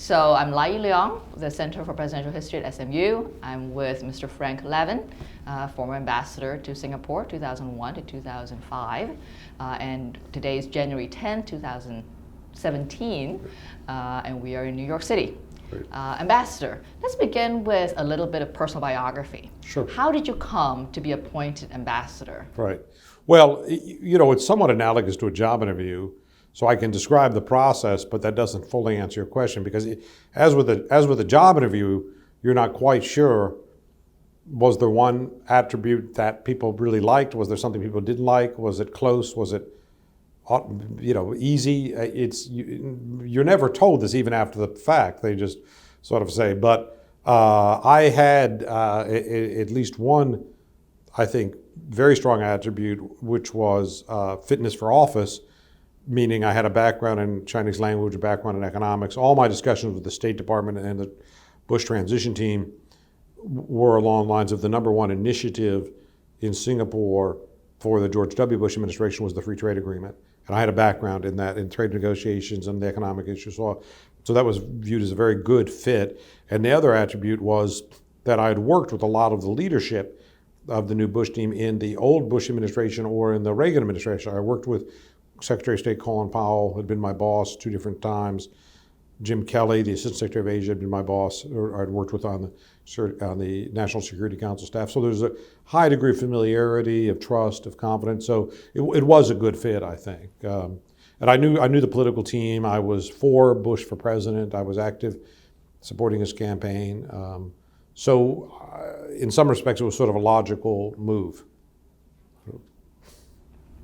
So I'm Lai Leong, the Center for Presidential History at SMU. I'm with Mr. Frank Lavin, former ambassador to Singapore, 2001 to 2005. And today is January 10, 2017, and we are in New York City. Ambassador, let's begin with a little bit of personal biography. Sure. How did you come to be appointed ambassador? Right. Well, it's somewhat analogous to a job interview. So I can describe the process, but that doesn't fully answer your question, because as with a job interview, you're not quite sure, was there one attribute that people really liked? Was there something people didn't like? Was it close? Was it easy? You're never told this even after the fact. They just sort of say. But I had at least one, I think, very strong attribute, which was fitness for office. Meaning I had a background in Chinese language, a background in economics. All my discussions with the State Department and the Bush transition team were along the lines of the number one initiative in Singapore for the George W. Bush administration was the free trade agreement. And I had a background in that, in trade negotiations and the economic issues. So that was viewed as a very good fit. And the other attribute was that I had worked with a lot of the leadership of the new Bush team in the old Bush administration or in the Reagan administration. I worked with Secretary of State Colin Powell, had been my boss 2 different times. Jim Kelly, the Assistant Secretary of Asia, had been my boss, or I'd worked with on the National Security Council staff. So there's a high degree of familiarity, of trust, of confidence. So it was a good fit, I think. And I knew the political team. I was for Bush for president. I was active supporting his campaign. So in some respects, it was sort of a logical move.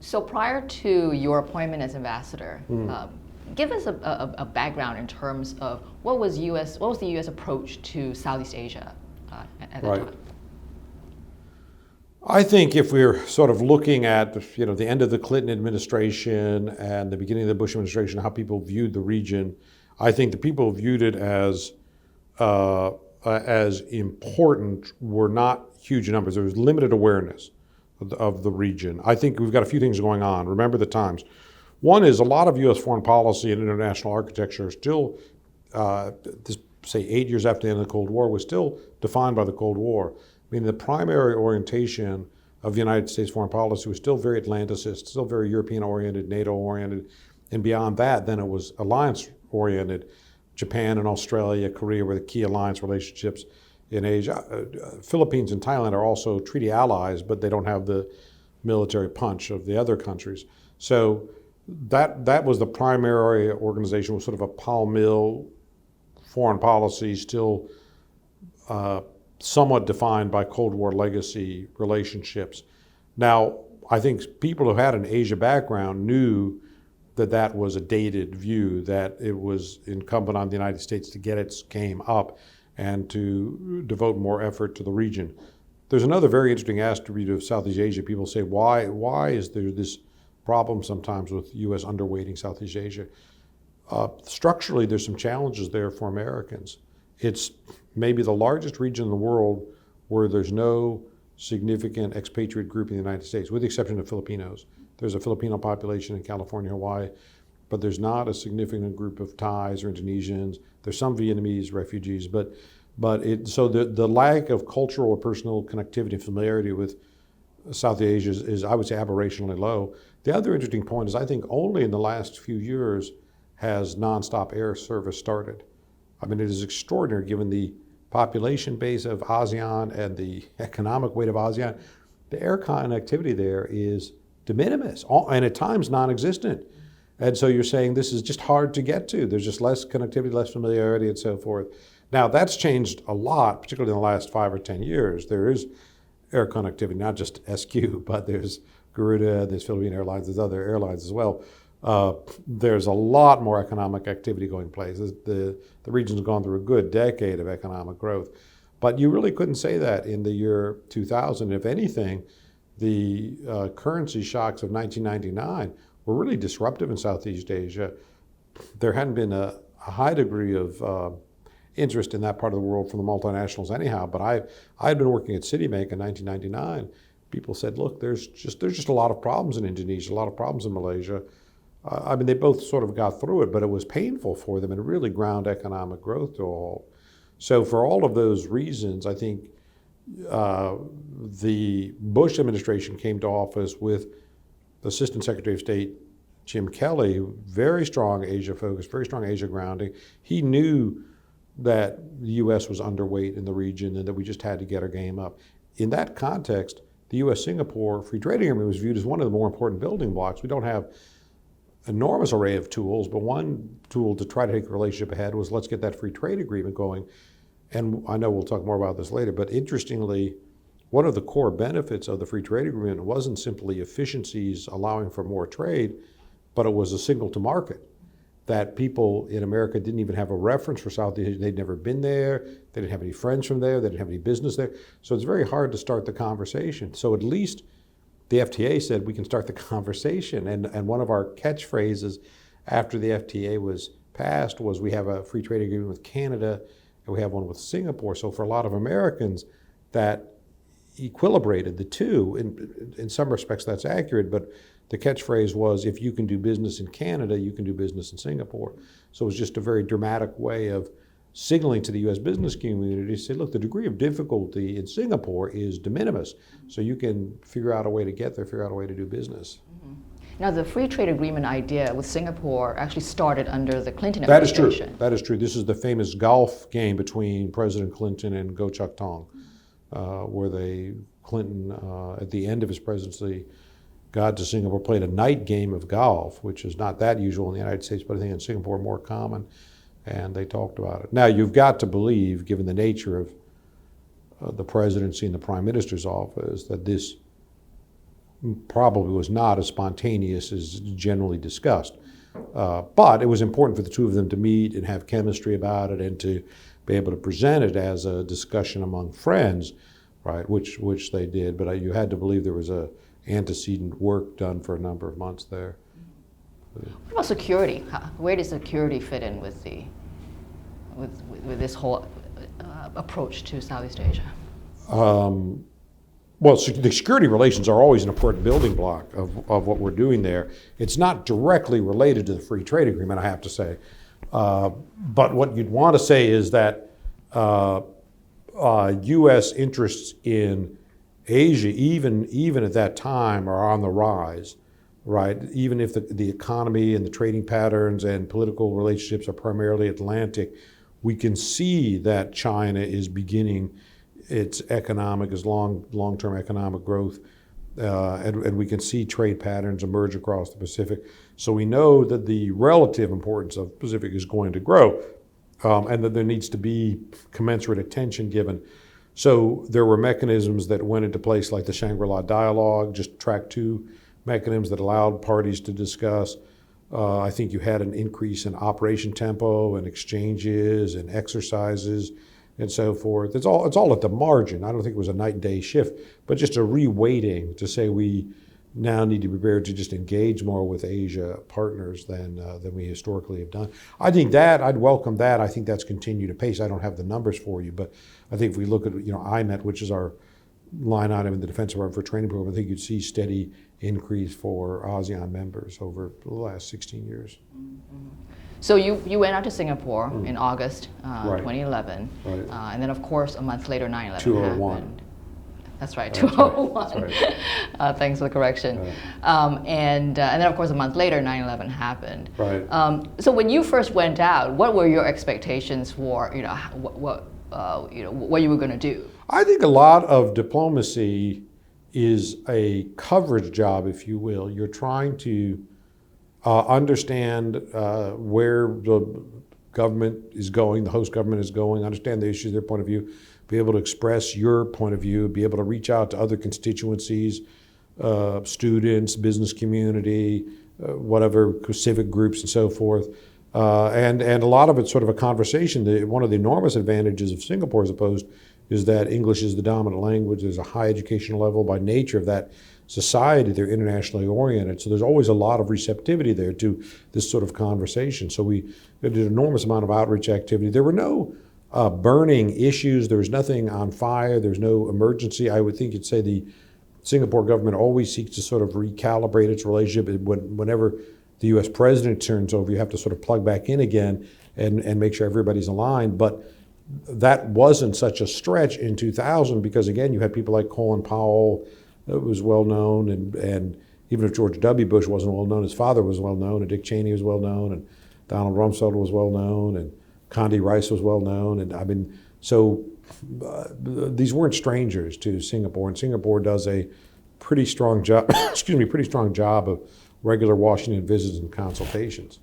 So prior to your appointment as ambassador, give us a background in terms of what was the U.S. approach to Southeast Asia at that time? I think if we're sort of looking at the end of the Clinton administration and the beginning of the Bush administration, how people viewed the region, I think the people who viewed it as important were not huge numbers. There was limited awareness of the region. I think we've got a few things going on. Remember the times. One is a lot of U.S. foreign policy and international architecture still, say 8 years after the end of the Cold War, was still defined by the Cold War. I mean, the primary orientation of the United States foreign policy was still very Atlanticist, still very European-oriented, NATO-oriented, and beyond that, then it was alliance-oriented. Japan and Australia, Korea were the key alliance relationships in Asia. Philippines and Thailand are also treaty allies, but they don't have the military punch of the other countries. So that was the primary organization, was sort of a Powell Mill foreign policy, still somewhat defined by Cold War legacy relationships. Now, I think people who had an Asia background knew that was a dated view, that it was incumbent on the United States to get its game up and to devote more effort to the region. There's another very interesting attribute of Southeast Asia. People say, why is there this problem sometimes with U.S. underweighting Southeast Asia? Structurally, there's some challenges there for Americans. It's maybe the largest region in the world where there's no significant expatriate group in the United States, with the exception of Filipinos. There's a Filipino population in California, Hawaii, but there's not a significant group of Thais or Indonesians. There's some Vietnamese refugees, so the lack of cultural or personal connectivity and familiarity with Southeast Asia is, I would say, aberrationally low. The other interesting point is I think only in the last few years has nonstop air service started. I mean, it is extraordinary given the population base of ASEAN and the economic weight of ASEAN. The air connectivity there is de minimis, and at times non-existent. And so you're saying this is just hard to get to. There's just less connectivity, less familiarity, and so forth. Now, that's changed a lot, particularly in the last 5 or 10 years. There is air connectivity, not just SQ, but there's Garuda, there's Philippine Airlines, there's other airlines as well. There's a lot more economic activity going place. The region's gone through a good decade of economic growth. But you really couldn't say that in the year 2000. If anything, the currency shocks of 1999 were really disruptive in Southeast Asia. There hadn't been a high degree of interest in that part of the world from the multinationals anyhow, but I had been working at Citibank in 1999. People said, look, there's just a lot of problems in Indonesia, a lot of problems in Malaysia. I mean, they both sort of got through it, but it was painful for them and really ground economic growth to a halt. So for all of those reasons, I think the Bush administration came to office with Assistant Secretary of State Jim Kelly, very strong Asia focus, very strong Asia grounding. He knew that the U.S. was underweight in the region and that we just had to get our game up. In that context, the U.S.-Singapore Free Trade Agreement was viewed as one of the more important building blocks. We don't have an enormous array of tools, but one tool to try to take the relationship ahead was let's get that free trade agreement going. And I know we'll talk more about this later, but interestingly, one of the core benefits of the free trade agreement wasn't simply efficiencies allowing for more trade, but it was a signal to market that people in America didn't even have a reference for Southeast Asia. They'd never been there. They didn't have any friends from there. They didn't have any business there. So it's very hard to start the conversation. So at least the FTA said we can start the conversation. And one of our catchphrases after the FTA was passed was we have a free trade agreement with Canada and we have one with Singapore. So for a lot of Americans, that equilibrated the two. In some respects, that's accurate, but the catchphrase was, if you can do business in Canada, you can do business in Singapore. So it was just a very dramatic way of signaling to the U.S. business community to say, look, the degree of difficulty in Singapore is de minimis. So you can figure out a way to get there, figure out a way to do business. Mm-hmm. Now, the free trade agreement idea with Singapore actually started under the Clinton administration. That is true. This is the famous golf game between President Clinton and Goh Chok Tong, where Clinton, at the end of his presidency, got to Singapore, played a night game of golf, which is not that usual in the United States, but I think in Singapore more common, and they talked about it. Now, you've got to believe, given the nature of the presidency and the prime minister's office, that this probably was not as spontaneous as generally discussed. But it was important for the two of them to meet and have chemistry about it and to be able to present it as a discussion among friends, right, which they did. But you had to believe there was a antecedent work done for a number of months there. What about security? Where does security fit in with this whole approach to Southeast Asia? Well, the security relations are always an important building block of what we're doing there. It's not directly related to the free trade agreement, I have to say. But what you'd want to say is that U.S. interests in Asia, even at that time, are on the rise, right? Even if the economy and the trading patterns and political relationships are primarily Atlantic, we can see that China is beginning its long-term economic growth, and we can see trade patterns emerge across the Pacific. So we know that the relative importance of the Pacific is going to grow, and that there needs to be commensurate attention given. So there were mechanisms that went into place like the Shangri-La Dialogue, just track 2 mechanisms that allowed parties to discuss. I think you had an increase in operation tempo and exchanges and exercises and so forth. It's all at the margin. I don't think it was a night and day shift, but just a reweighting to say we now need to be prepared to just engage more with Asia partners than we historically have done. I think that, I'd welcome that. I think that's continued apace. I don't have the numbers for you, but I think if we look at, IMET, which is our line item in the Defense Department for training program, I think you'd see steady increase for ASEAN members over the last 16 years. Mm-hmm. So you went out to Singapore in August Right. 2011, Right. And then of course a month later 9/11 2001. happened. That's right, That's 2001. right. That's right. Thanks for the correction. And then of course a month later 9/11 happened. Right. So when you first went out, what were your expectations for what you were going to do? I think a lot of diplomacy is a coverage job, if you will. You're trying to understand where the government is going, the host government is going, understand the issues, their point of view, be able to express your point of view, be able to reach out to other constituencies, students, business community, whatever, civic groups and so forth. And a lot of it's sort of a conversation. One of the enormous advantages of Singapore as opposed is that English is the dominant language. There's a high educational level by nature of that society. They're internationally oriented. So there's always a lot of receptivity there to this sort of conversation. So we did an enormous amount of outreach activity. There were no burning issues. There was nothing on fire. There's no emergency. I would think you'd say the Singapore government always seeks to sort of recalibrate its relationship whenever the U.S. president turns over, you have to sort of plug back in again and make sure everybody's aligned. But that wasn't such a stretch in 2000 because, again, you had people like Colin Powell, that was well known, and even if George W. Bush wasn't well known, his father was well known, and Dick Cheney was well known, and Donald Rumsfeld was well known, and Condi Rice was well known, and I mean, so these weren't strangers to Singapore, and Singapore does a pretty strong job. Pretty strong job of regular Washington visits and consultations.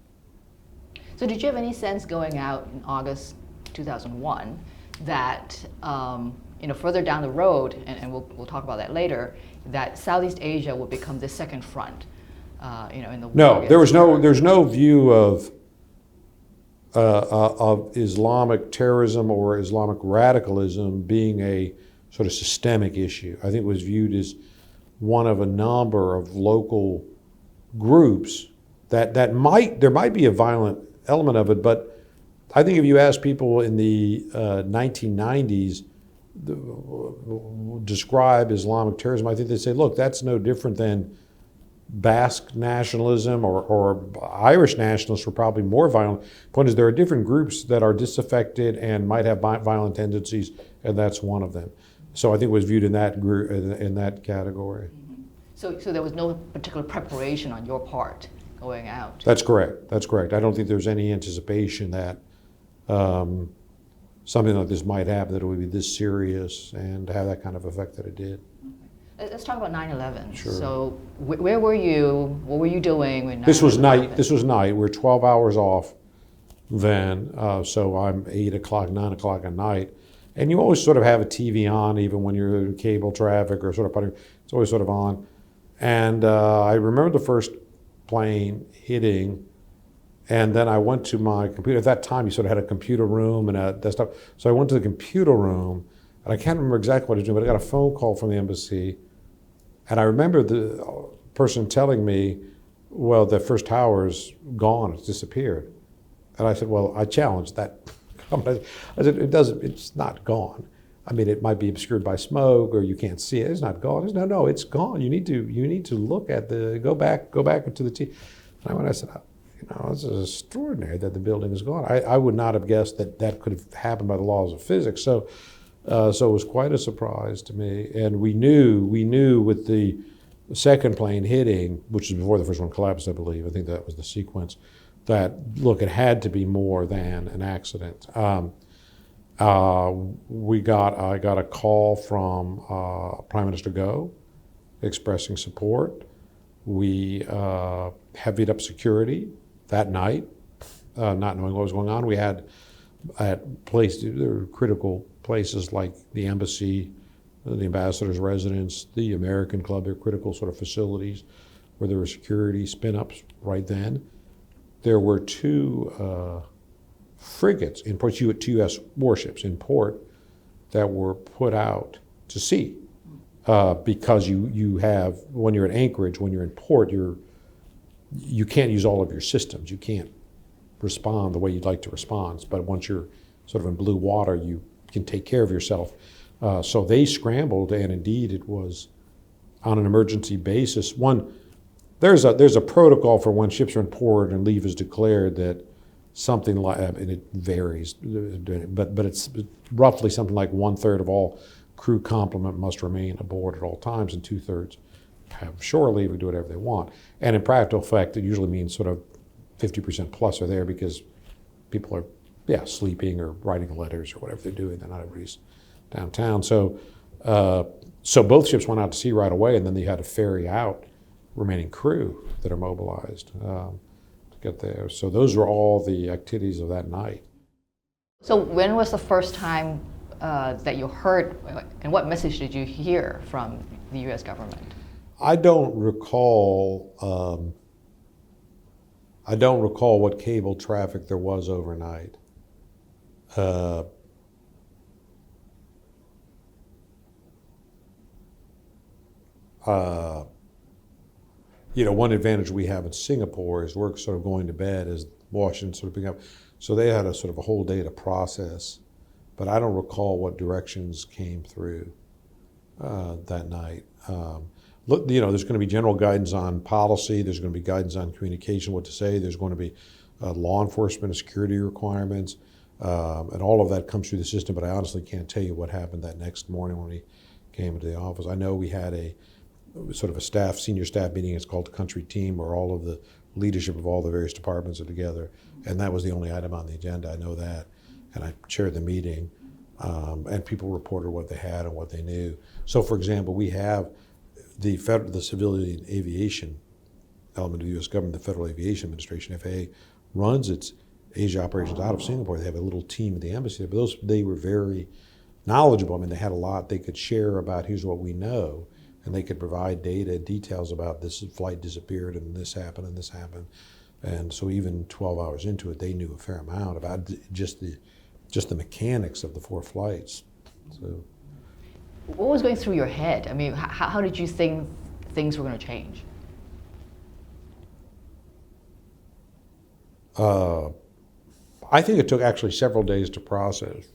So, did you have any sense going out in August 2001 that further down the road, and we'll talk about that later, that Southeast Asia would become the second front? In the no, there's no view of Islamic terrorism or Islamic radicalism being a sort of systemic issue. I think it was viewed as one of a number of local groups there might be a violent element of it, but I think if you ask people in the 1990s describe Islamic terrorism, I think they say, look, that's no different than Basque nationalism or Irish nationalists were probably more violent. Point is, there are different groups that are disaffected and might have violent tendencies, and that's one of them. So I think it was viewed in that group, in that category. So there was no particular preparation on your part going out? That's correct. That's correct. I don't think there's any anticipation that something like this might happen, that it would be this serious and have that kind of effect that it did. Okay. Let's talk about 9/11. Sure. So where were you? What were you doing when 9/11 This was night. happened? This was night. We're 12 hours off then, so I'm 8 o'clock, 9 o'clock at night. And you always sort of have a TV on, even when you're in cable traffic or sort of putting, it's always sort of on. And I remember the first plane hitting, and then I went to my computer. At that time, you sort of had a computer room and a desktop. So I went to the computer room, and I can't remember exactly what I was doing, but I got a phone call from the embassy. And I remember the person telling me, well, the first tower's gone, it's disappeared. And I said, well, I challenged that. I said, it's not gone. I mean, it might be obscured by smoke or you can't see it. It's not gone. No, it's gone. You need to look at go back to the T. And I said, this is extraordinary that the building is gone. I would not have guessed that could have happened by the laws of physics. So it was quite a surprise to me. And we knew with the second plane hitting, which is before the first one collapsed, I believe. I think that was the sequence. That, look, it had to be more than an accident. I got a call from Prime Minister Go expressing support. We heavied up security that night, not knowing what was going on. We had there were critical places like the embassy, the ambassador's residence, the American Club. They're critical sort of facilities where there were security spin-ups right then. There were two frigates in port, two U.S. warships in port that were put out to sea because you have, when you're at anchorage, when you're in port, you can't use all of your systems. You can't respond the way you'd like to respond. But once you're sort of in blue water, you can take care of yourself. So they scrambled, and indeed it was on an emergency basis. There's a protocol for when ships are in port and leave is declared that something like, and it varies, but it's roughly something like 1/3 of all crew complement must remain aboard at all times, and 2/3 have shore leave and do whatever they want. And in practical effect, it usually means sort of 50% plus are there because people are, sleeping or writing letters or whatever they're doing. They're not everybody's downtown. So both ships went out to sea right away, and then they had to ferry out remaining crew that are mobilized to get there. So those were all the activities of that night. So when was the first time that you heard, and what message did you hear from the U.S. government? I don't recall what cable traffic there was overnight. One advantage we have in Singapore is we're sort of going to bed as Washington sort of picking up. So they had a sort of a whole day to process, but I don't recall what directions came through that night. look, there's going to be general guidance on policy. There's going to be guidance on communication, what to say. There's going to be law enforcement and security requirements, and all of that comes through the system. But I honestly can't tell you what happened that next morning when we came into the office. I know we had a sort of a senior staff meeting. It's called the country team, where all of the leadership of all the various departments are together, and that was the only item on the agenda. I know that, and I chaired the meeting, and people reported what they had and what they knew. So, for example, we have the civilian aviation element of the U.S. government, the Federal Aviation Administration, FAA, runs its Asia operations out of Singapore. They have a little team at the embassy, but they were very knowledgeable. I mean, they had a lot they could share about here's what we know, and they could provide data, details about this flight disappeared and this happened and this happened. And so even 12 hours into it, they knew a fair amount about just the mechanics of the 4 flights. So, what was going through your head? I mean, how did you think things were going to change? I think it took actually several days to process.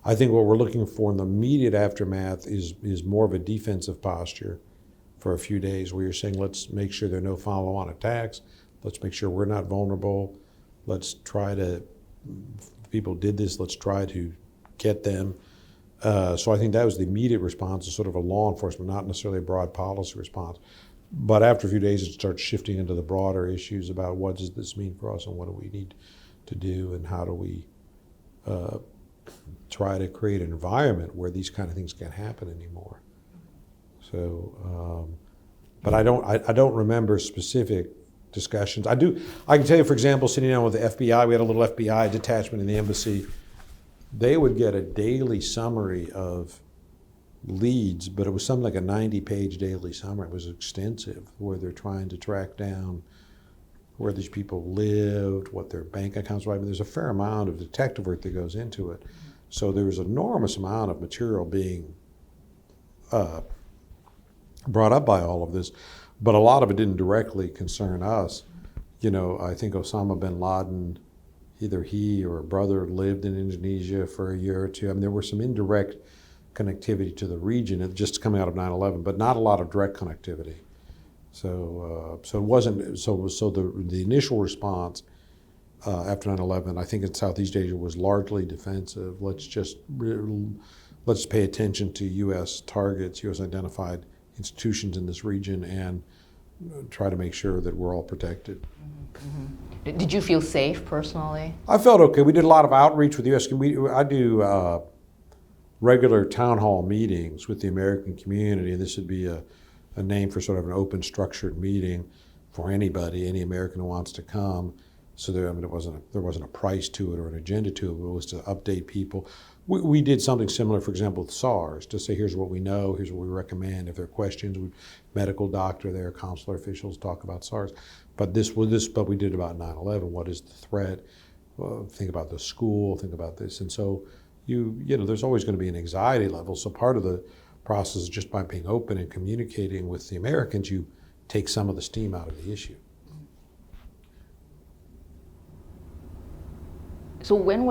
I think what we're looking for in the immediate aftermath is more of a defensive posture for a few days, where you're saying, let's make sure there are no follow-on attacks. Let's make sure we're not vulnerable. Let's try to, if people did this, let's try to get them. So I think that was the immediate response, sort of a law enforcement, not necessarily a broad policy response. But after a few days, it starts shifting into the broader issues about what does this mean for us and what do we need to do and how do we try to create an environment where these kind of things can't happen anymore. So, but I don't remember specific discussions. I can tell you, for example, sitting down with the FBI, we had a little FBI detachment in the embassy. They would get a daily summary of leads, but it was something like a 90-page daily summary. It was extensive, where they're trying to track down where these people lived, what their bank accounts were. I mean, there's a fair amount of detective work that goes into it. So there was an enormous amount of material being brought up by all of this, but a lot of it didn't directly concern us. I think Osama bin Laden, either he or a brother lived in Indonesia for a year or two. I mean, there were some indirect connectivity to the region, just coming out of 9/11, but not a lot of direct connectivity. So it wasn't. So the initial response after 9/11, I think in Southeast Asia, was largely defensive. Let's pay attention to U.S. targets, U.S. identified institutions in this region, and try to make sure that we're all protected. Mm-hmm. Did you feel safe personally? I felt okay. We did a lot of outreach with the U.S. I do regular town hall meetings with the American community. This would be a name for sort of an open, structured meeting for anybody, any American who wants to come. So there wasn't a price to it or an agenda to it. It was to update people. We did something similar, for example, with SARS, to say here's what we know, here's what we recommend. If there are questions, medical doctor there, consular officials talk about SARS. But we did about 9/11. What is the threat? Think about the school. Think about this. And so there's always going to be an anxiety level. So part of the process is just by being open and communicating with the Americans, you take some of the steam out of the issue. So when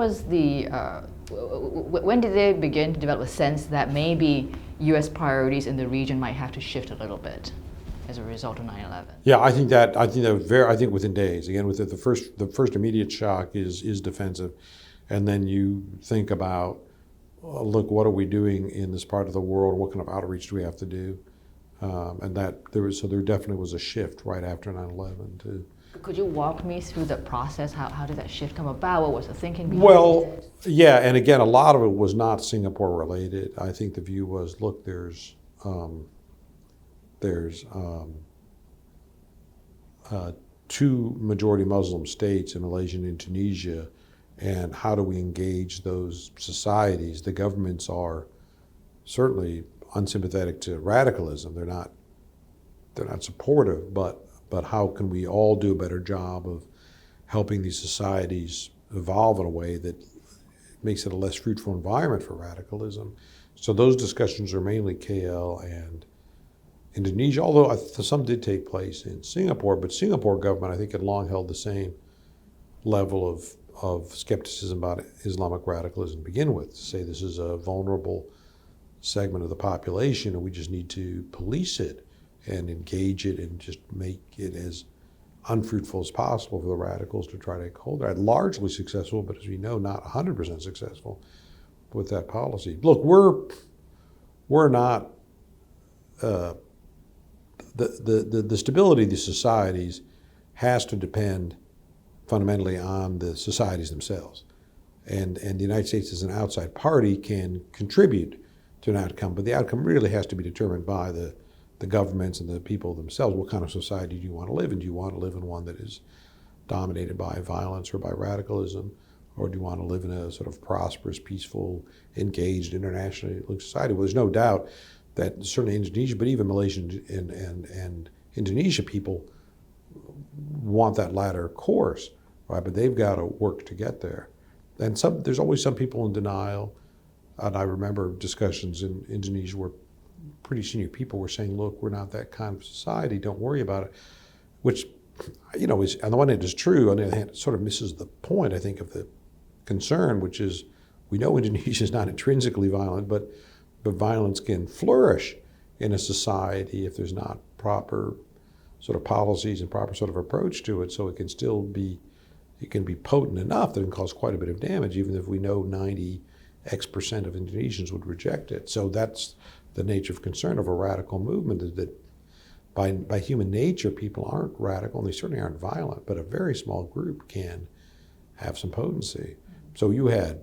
did they begin to develop a sense that maybe U.S. priorities in the region might have to shift a little bit as a result of 9/11? Yeah, I think within days. Again, with the first immediate shock is defensive, and then you think about, look, what are we doing in this part of the world? What kind of outreach do we have to do? And there definitely was a shift right after 9/11 too. Could you walk me through the process? How did that shift come about? What was the thinking behind it? Yeah, and again, a lot of it was not Singapore related. I think the view was, look, there's 2 majority Muslim states in Malaysia and Indonesia, and how do we engage those societies? The governments are certainly unsympathetic to radicalism. They're not supportive, but how can we all do a better job of helping these societies evolve in a way that makes it a less fruitful environment for radicalism? So those discussions are mainly KL and Indonesia, although some did take place in Singapore, but Singapore government, I think, had long held the same level of skepticism about Islamic radicalism to begin with, to say this is a vulnerable segment of the population and we just need to police it and engage it and just make it as unfruitful as possible for the radicals to try to hold there. Largely successful, but as we know, not 100% successful with that policy. Look, we're not the stability of these societies has to depend fundamentally on the societies themselves. And the United States as an outside party can contribute to an outcome, but the outcome really has to be determined by the governments and the people themselves. What kind of society do you want to live in? Do you want to live in one that is dominated by violence or by radicalism? Or do you want to live in a sort of prosperous, peaceful, engaged, internationally linked society? Well, there's no doubt that certainly Indonesia, but even Malaysia and Indonesia people want that latter course, right? But they've got to work to get there. And there's always some people in denial. And I remember discussions in Indonesia where pretty senior people were saying, look, we're not that kind of society, don't worry about it. Which, you know, is on the one hand is true, on the other hand, it sort of misses the point, I think, of the concern, which is we know Indonesia is not intrinsically violent, but violence can flourish in a society if there's not proper sort of policies and proper sort of approach to it. So it can still be, it can be potent enough that it can cause quite a bit of damage, even if we know 90% of Indonesians would reject it. So that's the nature of concern of a radical movement, is that by human nature, people aren't radical, and they certainly aren't violent, but a very small group can have some potency. So you had,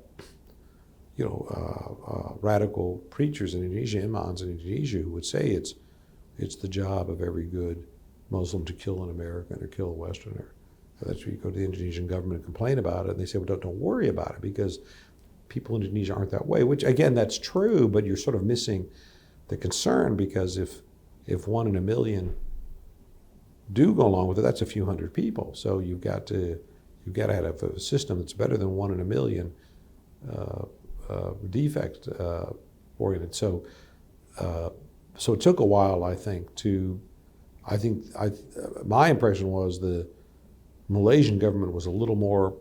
you know, radical preachers in Indonesia, imams in Indonesia, who would say it's the job of every good Muslim to kill an American or kill a Westerner. That's where you go to the Indonesian government and complain about it, and they say, well, don't worry about it, because people in Indonesia aren't that way, which, again, that's true, but you're sort of missing the concern, because if 1 in a million do go along with it, that's a few hundred people. So you've got to have a system that's better than 1 in a million defect oriented. So it took a while, I think, my impression was the Malaysian government was a little more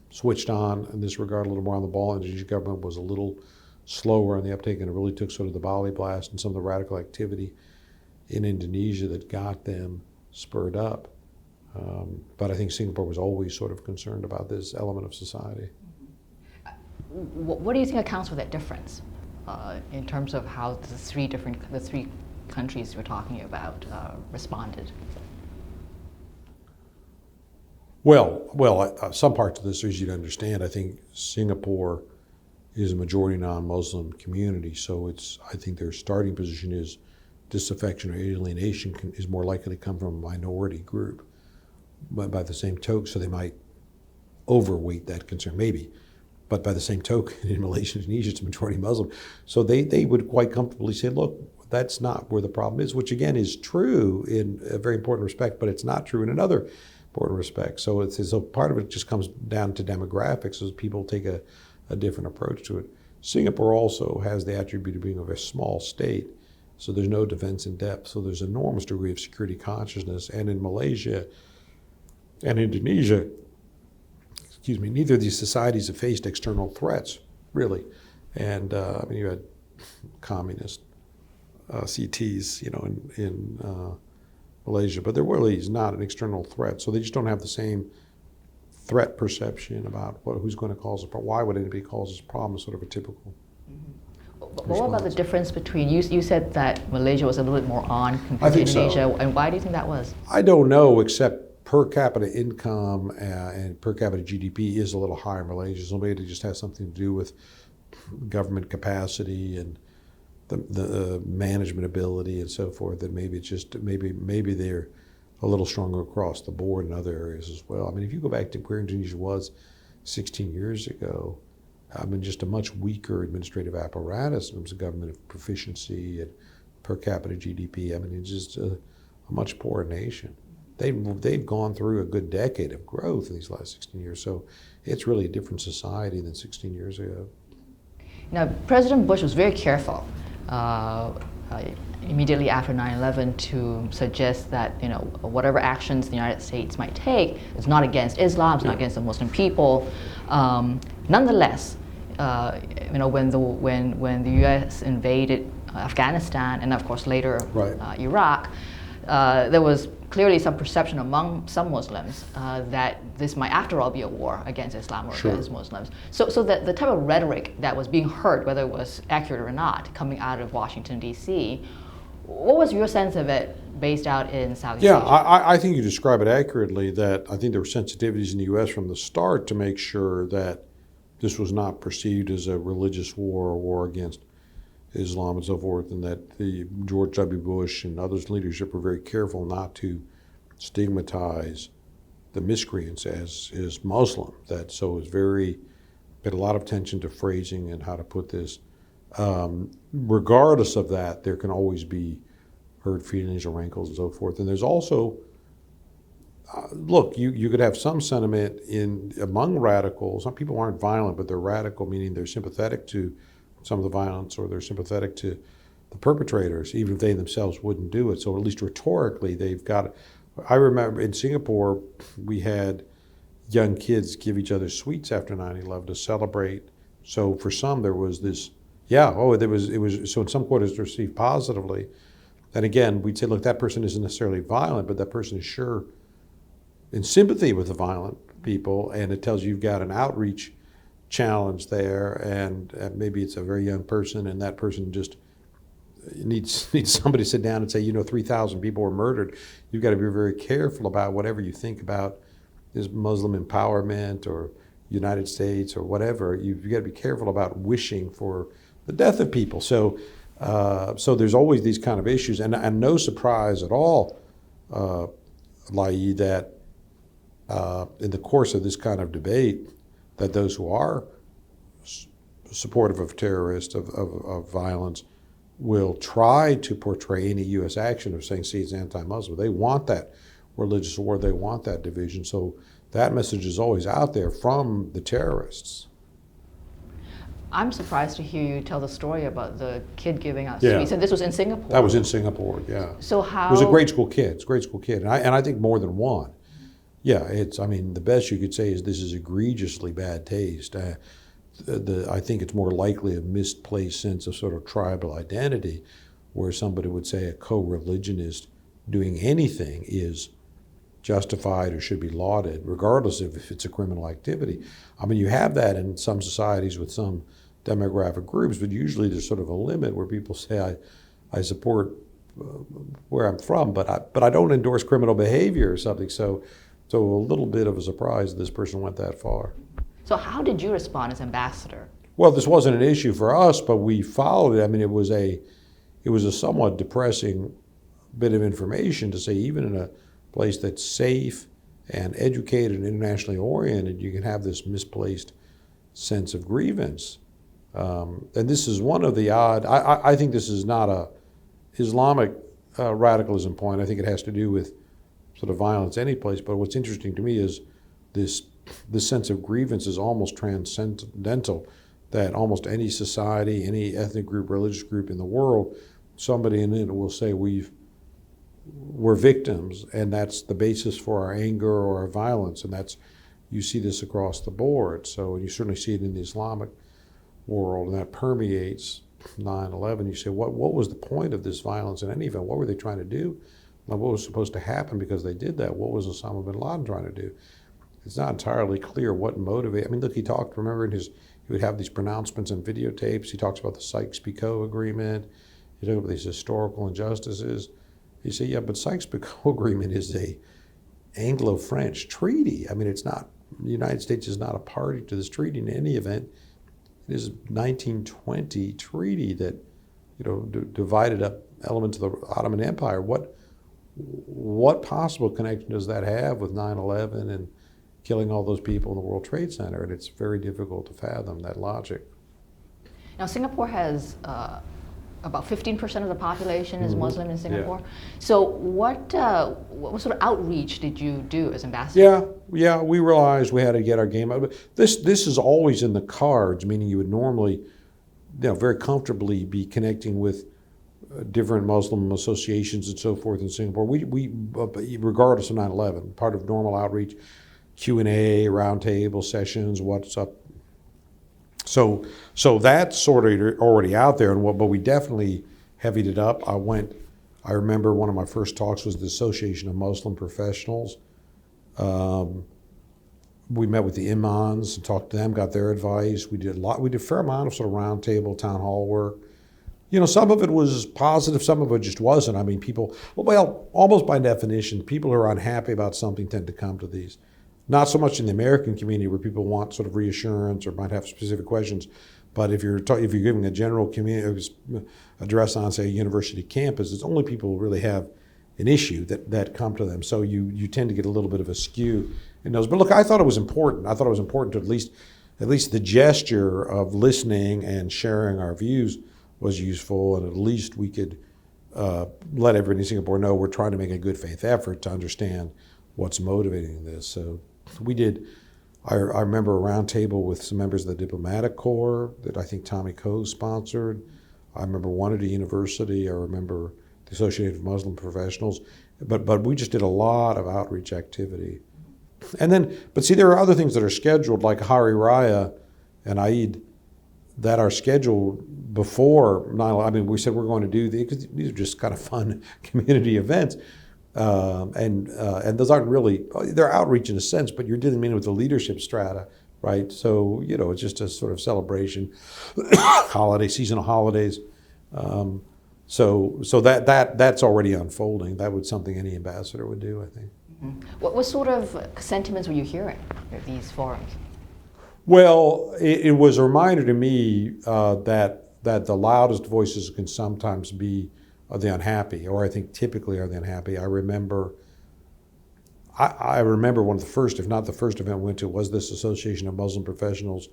switched on in this regard, a little more on the ball. The Indonesian government was a little slower on the uptake, and it really took sort of the Bali blast and some of the radical activity in Indonesia that got them spurred up. But I think Singapore was always sort of concerned about this element of society. What do you think accounts for that difference in terms of how the three countries we're talking about responded? Well, some parts of this are easy to understand. I think Singapore is a majority non-Muslim community, so I think their starting position is disaffection or alienation is more likely to come from a minority group. But by the same token, so they might overweight that concern, maybe. But by the same token, in Malaysia and Indonesia, it's a majority Muslim. So they would quite comfortably say, look, that's not where the problem is, which again is true in a very important respect, but it's not true in another important respect. So part of it just comes down to demographics, as people take a different approach to it. Singapore also has the attribute of being a very small state, so there's no defense in depth, so there's an enormous degree of security consciousness. And in Malaysia and Indonesia, neither of these societies have faced external threats, really. And I mean, you had communist CTs, in Malaysia, but there really is not an external threat, so they just don't have the same threat perception about who's going to cause a problem. Why would anybody cause this problem? Is sort of a typical. But what about the difference between, you said that Malaysia was a little bit more on compared to Indonesia, and why do you think that was? I don't know, except per capita income and per capita GDP is a little higher in Malaysia, so maybe it just has something to do with government capacity and the management ability and so forth, that maybe it's just, maybe they're a little stronger across the board in other areas as well. I mean, if you go back to where Indonesia was 16 years ago, I mean, just a much weaker administrative apparatus in terms of government proficiency and per capita GDP. I mean, it's just a much poorer nation. They've gone through a good decade of growth in these last 16 years, so it's really a different society than 16 years ago. Now, President Bush was very careful immediately after 9/11 to suggest that whatever actions the United States might take is not against Islam, it's not against the Muslim people. Nonetheless, when the U.S. invaded Afghanistan and of course later Right. Iraq, there was clearly some perception among some Muslims that this might after all be a war against Islam or Sure. against Muslims. So the type of rhetoric that was being heard, whether it was accurate or not, coming out of Washington, D.C., what was your sense of it based out in Southeast Yeah, Asia? I think you describe it accurately, that I think there were sensitivities in the U.S. from the start to make sure that this was not perceived as a religious war or war against Islam and so forth, and that the George W. Bush and others in leadership were very careful not to stigmatize the miscreants as Muslim. That so it was very paid a lot of attention to phrasing and how to put this. Regardless of that, there can always be hurt feelings or rankles and so forth. And there's also, look, you could have some sentiment among radicals. Some people aren't violent, but they're radical, meaning they're sympathetic to some of the violence or they're sympathetic to the perpetrators, even if they themselves wouldn't do it. So at least rhetorically, they've got it. I remember in Singapore, we had young kids give each other sweets after 9/11 to celebrate. So for some, there was this, it was, so in some quarters received positively. And again, we'd say, look, that person isn't necessarily violent, but that person is sure in sympathy with the violent people, and it tells you you've got an outreach challenge there, and maybe it's a very young person, and that person just needs somebody to sit down and say, 3,000 people were murdered. You've got to be very careful about whatever you think about is Muslim empowerment or United States or whatever. You've got to be careful about wishing for the death of people. So there's always these kind of issues, and no surprise at all, Lai, that in the course of this kind of debate, that those who are supportive of terrorists, of violence, will try to portray any U.S. action of saying, see, it's anti-Muslim. They want that religious war. They want that division. So that message is always out there from the terrorists. I'm surprised to hear you tell the story about the kid giving out Yeah. sweets, and this was in Singapore. That was in Singapore, yeah. So how? It was a grade school kid. And I think more than one. Yeah, the best you could say is this is egregiously bad taste. I think it's more likely a misplaced sense of sort of tribal identity, where somebody would say a co-religionist doing anything is justified or should be lauded, regardless of if it's a criminal activity. You have that in some societies with some demographic groups, but usually there's sort of a limit where people say, I support where I'm from, but I don't endorse criminal behavior or something. So a little bit of a surprise this person went that far. So how did you respond as ambassador? Well, this wasn't an issue for us, but we followed it. It was a somewhat depressing bit of information to say, even in a place that's safe and educated and internationally oriented, you can have this misplaced sense of grievance. And this is one of the odd, I think this is not a Islamic radicalism point. I think it has to do with sort of violence any place. But what's interesting to me is this sense of grievance is almost transcendental, that almost any society, any ethnic group, religious group in the world, somebody in it will say we're victims, and that's the basis for our anger or our violence, and you see this across the board. So you certainly see it in the Islamic world, and that permeates 9/11. You say, what was the point of this violence in any event? What were they trying to do? What was supposed to happen because they did that? What was Osama bin Laden trying to do? It's not entirely clear what motivated. Look, he talked, remember, he would have these pronouncements and videotapes. He talks about the Sykes-Picot Agreement. He talks about these historical injustices. You say, yeah, but Sykes-Picot Agreement is a Anglo-French treaty. It's not, the United States is not a party to this treaty in any event. It is a 1920 treaty that, divided up elements of the Ottoman Empire. What possible connection does that have with 9/11 and killing all those people in the World Trade Center? And it's very difficult to fathom that logic. Now, Singapore has about 15% of the population is Muslim in Singapore. Yeah. So what sort of outreach did you do as ambassador? Yeah, we realized we had to get our game up. This is always in the cards, meaning you would normally, very comfortably be connecting with different Muslim associations and so forth in Singapore. We regardless of 9/11, part of normal outreach, Q&A, roundtable sessions, what's up So that's sort of already out there, but we definitely heavied it up. I remember one of my first talks was the Association of Muslim Professionals. We met with the imams and talked to them, got their advice. We did a fair amount of sort of roundtable town hall work. Some of it was positive, some of it just wasn't. I mean, almost by definition, people who are unhappy about something tend to come to these. Not so much in the American community where people want sort of reassurance or might have specific questions, but if you're giving a general community address on, say, a university campus, it's only people who really have an issue that come to them. So you tend to get a little bit of a skew in those. But look, I thought it was important. I thought it was important to at least the gesture of listening and sharing our views was useful, and at least we could let everybody in Singapore know we're trying to make a good faith effort to understand what's motivating this. So we did. I remember a round table with some members of the diplomatic corps that I think Tommy Coe sponsored. I remember one at a university. I remember the Association of Muslim Professionals. But we just did a lot of outreach activity. And then, but see, there are other things that are scheduled, like Hari Raya and Eid, that are scheduled before 9/11. I mean, we said we're going to do these because these are just kind of fun community events. And those aren't really, they're outreach in a sense, but you're dealing mainly with the leadership strata, right? So, it's just a sort of celebration, seasonal holidays. So that's already unfolding. That was something any ambassador would do, I think. Mm-hmm. What sort of sentiments were you hearing at these forums? Well, it was a reminder to me that the loudest voices can sometimes be the unhappy, or I think typically are the unhappy. I remember one of the first, if not the first event we went to, was this Association of Muslim Professionals,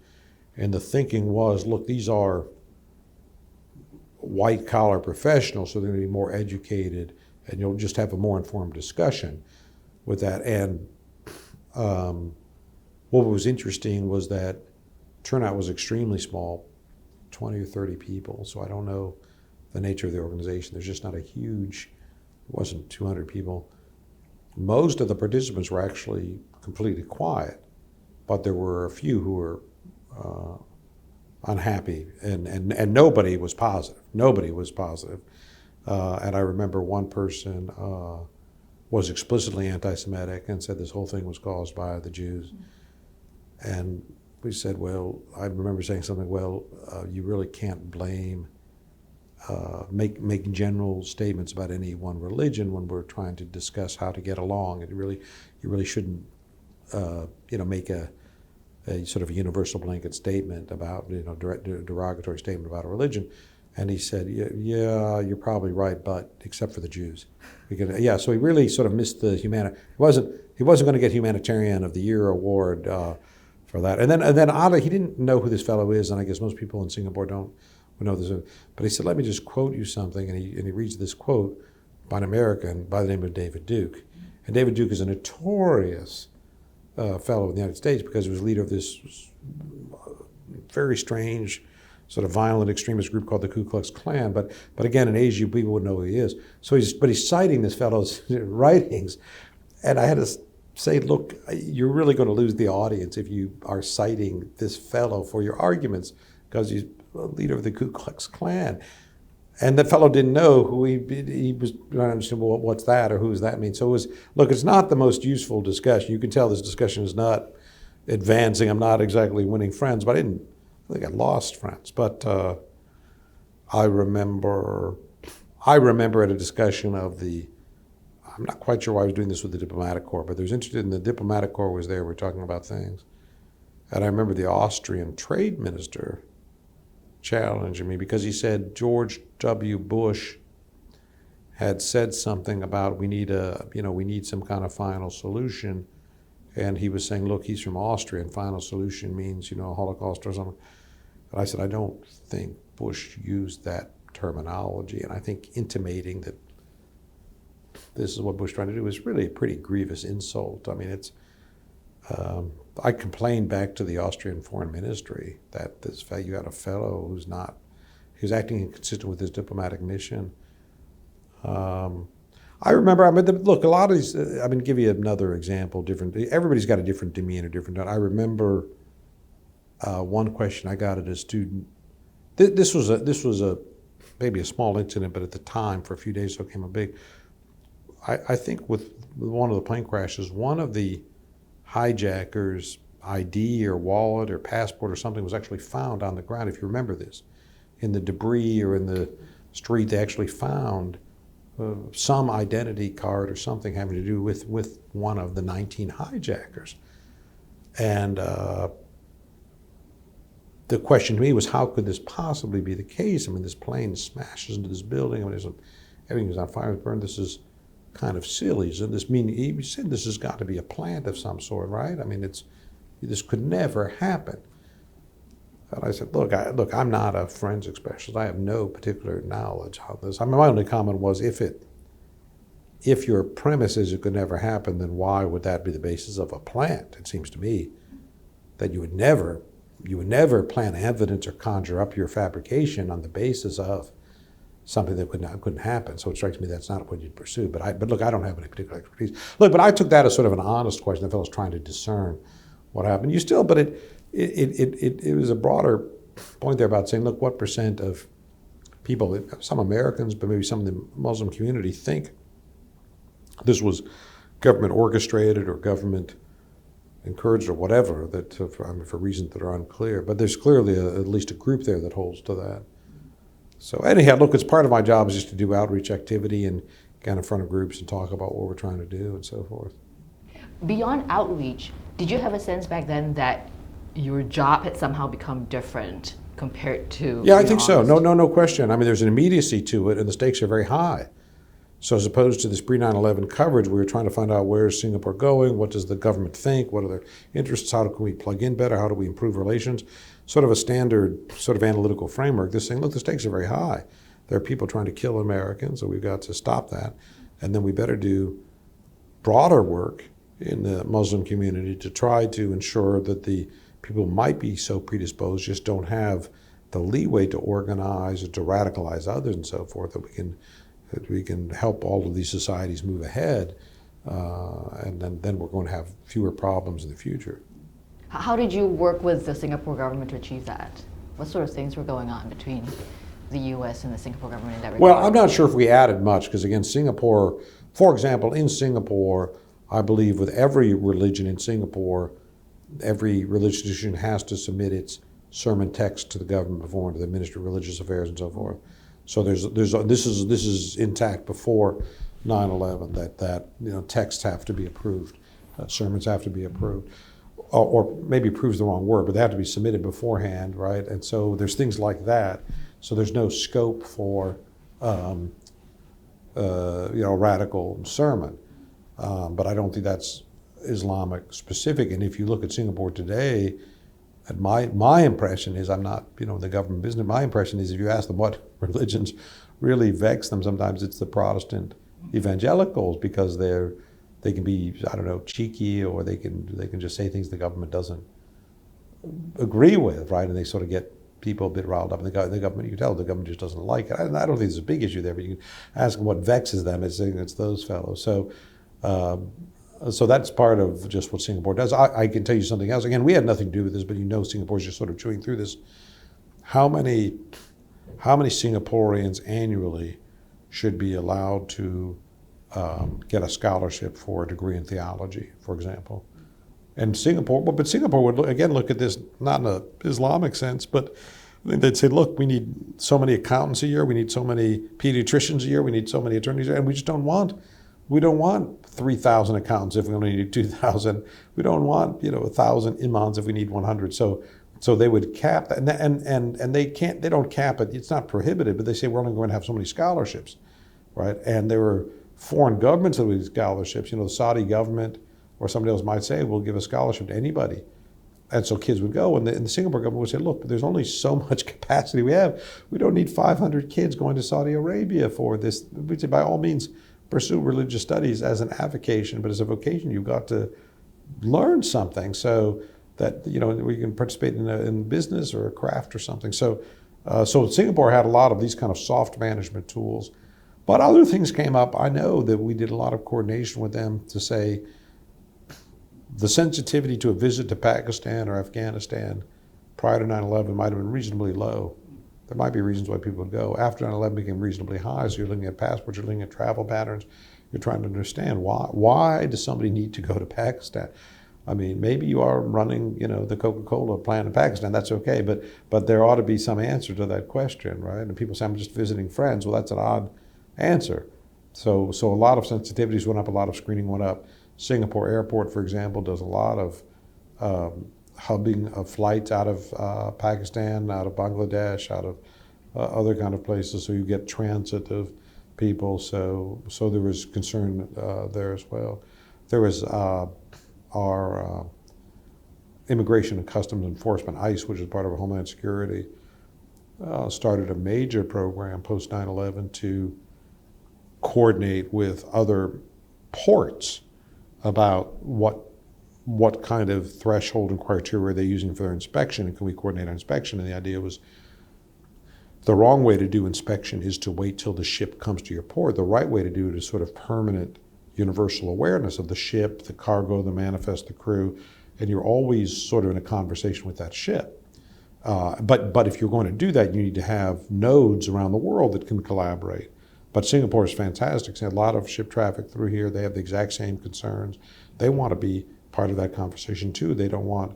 and the thinking was, look, these are white-collar professionals, so they're going to be more educated, and you'll just have a more informed discussion with that. And what was interesting was that turnout was extremely small, 20 or 30 people, so I don't know the nature of the organization. There's just not a huge, it wasn't 200 people. Most of the participants were actually completely quiet, but there were a few who were unhappy, and nobody was positive. Nobody was positive. And I remember one person was explicitly anti-Semitic and said this whole thing was caused by the Jews. And we said, well, I remember saying something, you really can't blame, make general statements about any one religion when we're trying to discuss how to get along. You really shouldn't, make a sort of a universal blanket statement about, derogatory statement about a religion. And he said, yeah, you're probably right, but except for the Jews. So he really sort of missed the he wasn't going to get Humanitarian of the Year award for that. And then oddly, he didn't know who this fellow is, and I guess most people in Singapore don't know this. But he said, let me just quote you something, and he reads this quote by an American by the name of David Duke. And David Duke is a notorious fellow in the United States because he was leader of this very strange, sort of violent extremist group called the Ku Klux Klan. But again, in Asia, people would know who he is. So he's citing this fellow's writings, and I had to say, look, you're really going to lose the audience if you are citing this fellow for your arguments because he's a leader of the Ku Klux Klan. And the fellow didn't know who he was trying to understand, well, what's that or who does that mean? So it's not the most useful discussion. You can tell this discussion is not advancing. I'm not exactly winning friends, but I think I lost friends. But I remember at a discussion of I'm not quite sure why I was doing this with the diplomatic corps, but there's interested in the diplomatic corps was there. We're talking about things. And I remember the Austrian trade minister challenging me because he said George W. Bush had said something about we need some kind of final solution. And he was saying, look, he's from Austria, and final solution means, Holocaust or something. And I said, I don't think Bush used that terminology. And I think intimating that this is what Bush is trying to do is really a pretty grievous insult. I mean, I complained back to the Austrian foreign ministry that you had a fellow who's acting inconsistent with his diplomatic mission. I remember, look, a lot of these, give you another example, everybody's got a different demeanor, different. I remember one question I got as a student. This was maybe a small incident, but at the time, for a few days, so it became a big. I think with one of the plane crashes, one of the hijackers' ID or wallet or passport or something was actually found on the ground. If you remember this, in the debris or in the street, they actually found some identity card or something having to do with one of the 19 hijackers. And the question to me was, how could this possibly be the case? I mean, this plane smashes into this building. I mean, everything was on fire, burned. This is kind of silly. So this mean he said this has got to be a plant of some sort, right? I mean, this could never happen. And I said, look, I'm not a forensic specialist. I have no particular knowledge of this. I mean, my only comment was, if your premise is it could never happen, then why would that be the basis of a plant? It seems to me that you would never plant evidence or conjure up your fabrication on the basis of something that couldn't happen. So it strikes me that's not what you'd pursue. But look, I don't have any particular expertise. Look, but I took that as sort of an honest question. The fellow's trying to discern what happened. But it was a broader point there about saying, look, what percent of people, some Americans, but maybe some of the Muslim community, think this was government orchestrated or government encouraged or whatever, that for reasons that are unclear. But there's clearly at least a group there that holds to that. So anyhow, look, it's part of my job is just to do outreach activity and get in front of groups and talk about what we're trying to do and so forth. Beyond outreach, did you have a sense back then that your job had somehow become different compared to? Yeah, I think so. No question. I mean, there's an immediacy to it, and the stakes are very high. So as opposed to this pre-9/11 coverage, we were trying to find out where is Singapore going, what does the government think, what are their interests, how can we plug in better, how do we improve relations, sort of a standard sort of analytical framework. This saying, look, the stakes are very high. There are people trying to kill Americans, so we've got to stop that. And then we better do broader work in the Muslim community to try to ensure that the people who might be so predisposed just don't have the leeway to organize or to radicalize others and so forth, that we can help all of these societies move ahead, and then we're going to have fewer problems in the future. How did you work with the Singapore government to achieve that? What sort of things were going on between the U.S. and the Singapore government in that regard? Well, I'm not sure if we added much, because again, Singapore, for example, in Singapore, I believe with every religion in Singapore, every religious institution has to submit its sermon text to the government before, to the Ministry of Religious Affairs and so forth. So this is intact before 9/11, that texts have to be approved, sermons have to be approved, or maybe approved is the wrong word, but they have to be submitted beforehand, right? And so there's things like that. So there's no scope for a radical sermon, but I don't think that's Islamic specific. And if you look at Singapore today, and my impression is, I'm not in the government business, my impression is if you ask them what religions really vex them, sometimes it's the Protestant evangelicals, because they can be, cheeky, or they can just say things the government doesn't agree with, right? And they sort of get people a bit riled up. And the government, you can tell the government just doesn't like it. I don't think there's a big issue there, but you can ask them what vexes them. It's those fellows. So that's part of just what Singapore does. I can tell you something else. Again, we had nothing to do with this, but Singapore's just sort of chewing through this. How many Singaporeans annually should be allowed to get a scholarship for a degree in theology, for example? And Singapore would look at this not in an Islamic sense, but they'd say, look, we need so many accountants a year, we need so many pediatricians a year, we need so many attorneys a year, and we don't want 3,000 accountants if we only need 2,000. We don't want 1,000 imams if we need 100. So they would cap that, and they don't cap it. It's not prohibited, but they say we're only going to have so many scholarships, right? And there were foreign governments that would give scholarships. The Saudi government or somebody else might say, we'll give a scholarship to anybody. And so kids would go, and the Singapore government would say, look, there's only so much capacity we have. We don't need 500 kids going to Saudi Arabia for this. We'd say, by all means, pursue religious studies as an avocation, but as a vocation, you've got to learn something so that we can participate in business or a craft or something. So Singapore had a lot of these kind of soft management tools, but other things came up. I know that we did a lot of coordination with them to say the sensitivity to a visit to Pakistan or Afghanistan prior to 9/11 might have been reasonably low. There might be reasons why people would go. After 9/11 became reasonably high, so you're looking at passports, you're looking at travel patterns, you're trying to understand why does somebody need to go to Pakistan? I mean, maybe you are running, the Coca-Cola plant in Pakistan, that's okay, but there ought to be some answer to that question, right? And people say, I'm just visiting friends. Well, that's an odd answer. So a lot of sensitivities went up, a lot of screening went up. Singapore Airport, for example, does a lot of hubbing of flights out of Pakistan, out of Bangladesh, out of other kind of places, so you get transit of people. So there was concern there as well. There was our Immigration and Customs Enforcement, ICE, which is part of our Homeland Security, started a major program post 9/11 to coordinate with other ports about what kind of threshold and criteria they're using for their inspection, and can we coordinate our inspection? And the idea was the wrong way to do inspection is to wait till the ship comes to your port. The right way to do it is sort of permanent universal awareness of the ship, the cargo, the manifest, the crew, and you're always sort of in a conversation with that ship. But if you're going to do that, you need to have nodes around the world that can collaborate. But Singapore is fantastic. They have a lot of ship traffic through here. They have the exact same concerns. They want to be part of that conversation too. They don't want,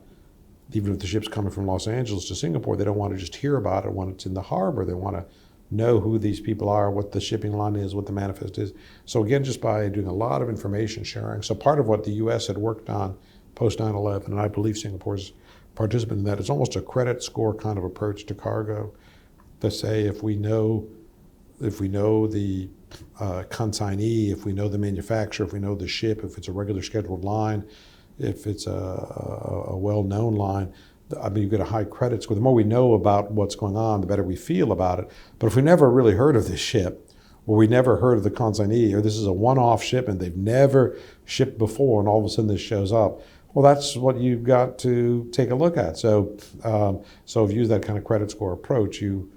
even if the ship's coming from Los Angeles to Singapore, they don't want to just hear about it when it's in the harbor. They want to know who these people are, what the shipping line is, what the manifest is. So again, just by doing a lot of information sharing. So part of what the US had worked on post 9/11, and I believe Singapore's participant in that, is almost a credit score kind of approach to cargo, to say if we know the consignee, if we know the manufacturer, if we know the ship, if it's a regular scheduled line, if it's a well-known line, I mean, you get a high credit score. The more we know about what's going on, the better we feel about it. But if we never really heard of this ship, or we never heard of the consignee, or this is a one-off shipment, they've never shipped before, and all of a sudden this shows up, well, that's what you've got to take a look at. So if you use that kind of credit score approach, you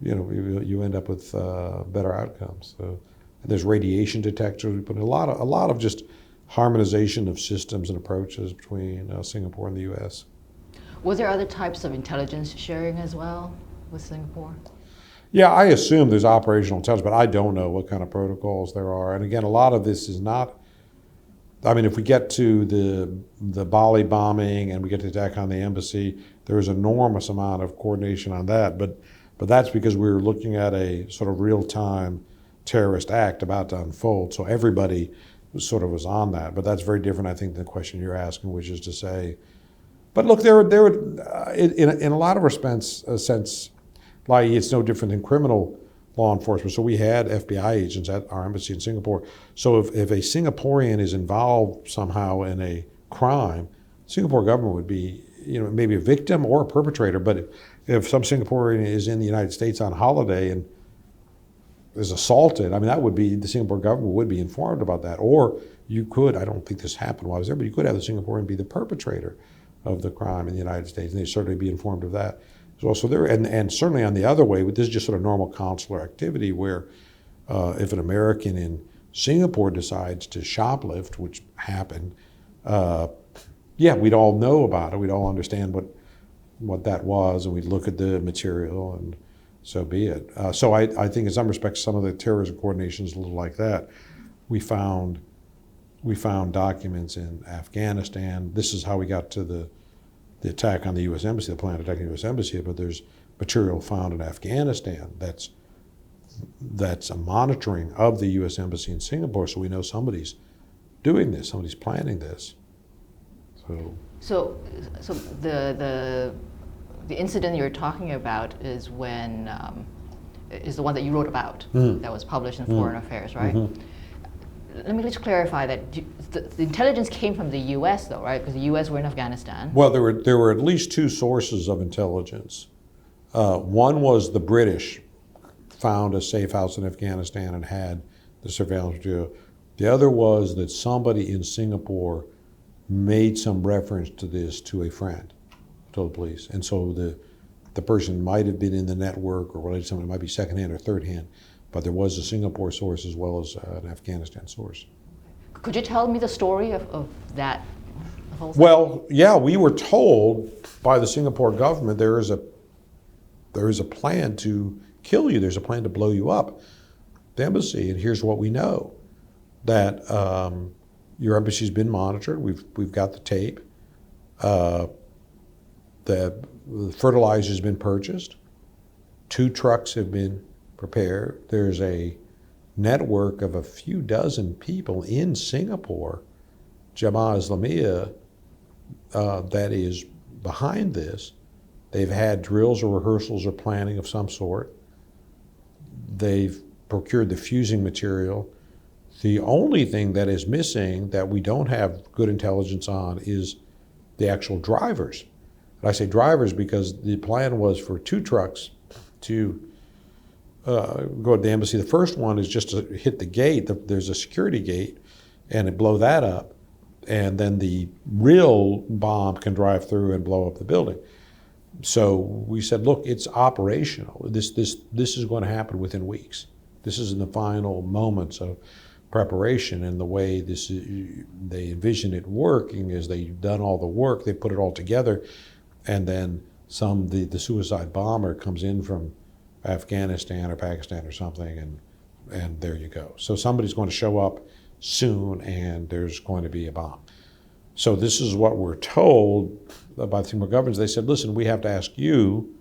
end up with better outcomes. So there's radiation detectors. We put in a lot of just harmonization of systems and approaches between Singapore and the U.S. Was there other types of intelligence sharing as well with Singapore? Yeah, I assume there's operational intelligence, but I don't know what kind of protocols there are. And again, a lot of this is not, I mean, if we get to the Bali bombing and we get to attack on the embassy, there is an enormous amount of coordination on that. But that's because we were looking at a sort of real-time terrorist act about to unfold. So everybody was on that. But that's very different, I think, than the question you're asking, which is to say, but look, there were in a lot of respects, like it's no different than criminal law enforcement. So we had FBI agents at our embassy in Singapore. So if a Singaporean is involved somehow in a crime, Singapore government would be, maybe a victim or a perpetrator. But if some Singaporean is in the United States on holiday and is assaulted, I mean, that would be, the Singapore government would be informed about that. Or you could, I don't think this happened while I was there, but you could have the Singaporean be the perpetrator of the crime in the United States, and they'd certainly be informed of that as well. So there, and certainly on the other way, this is just sort of normal consular activity where if an American in Singapore decides to shoplift, which happened, we'd all know about it. We'd all understand what that was, and we'd look at the material, and so be it. So I think in some respects, some of the terrorism coordination is a little like that. We found documents in Afghanistan. This is how we got to the attack on the U.S. Embassy, the planned attack on the U.S. Embassy, but there's material found in Afghanistan that's a monitoring of the U.S. Embassy in Singapore, so we know somebody's doing this, somebody's planning this. So the incident you're talking about is when is the one that you wrote about, that was published in Foreign Affairs, right? Mm-hmm. Let me just clarify that the intelligence came from the U.S. though, right? Because the U.S. were in Afghanistan. Well, there were at least two sources of intelligence. One was the British found a safe house in Afghanistan and had the surveillance video. The other was that somebody in Singapore made some reference to this to a friend, told the police. And so the person might have been in the network or related to somebody, might be secondhand or thirdhand. But there was a Singapore source as well as an Afghanistan source. Could you tell me the story of that whole thing? Well, yeah, we were told by the Singapore government, there is a plan to kill you. There's a plan to blow you up. The embassy, and here's what we know, that your embassy's been monitored. We've got the tape. The fertilizer's been purchased. 2 trucks have been prepared. There's a network of a few dozen people in Singapore, Jamaah Islamiyah, that is behind this. They've had drills or rehearsals or planning of some sort. They've procured the fusing material. The only thing that is missing that we don't have good intelligence on is the actual drivers. And I say drivers because the plan was for 2 trucks to go to the embassy. The first one is just to hit the gate. There's a security gate, and it blow that up. And then the real bomb can drive through and blow up the building. So we said, look, it's operational. This is going to happen within weeks. This is in the final moments of preparation, and the way they envision it working is they've done all the work, they put it all together, and then the suicide bomber comes in from Afghanistan or Pakistan or something, and there you go. So somebody's going to show up soon, and there's going to be a bomb. So this is what we're told by the Singapore government. They said, listen, we have to ask you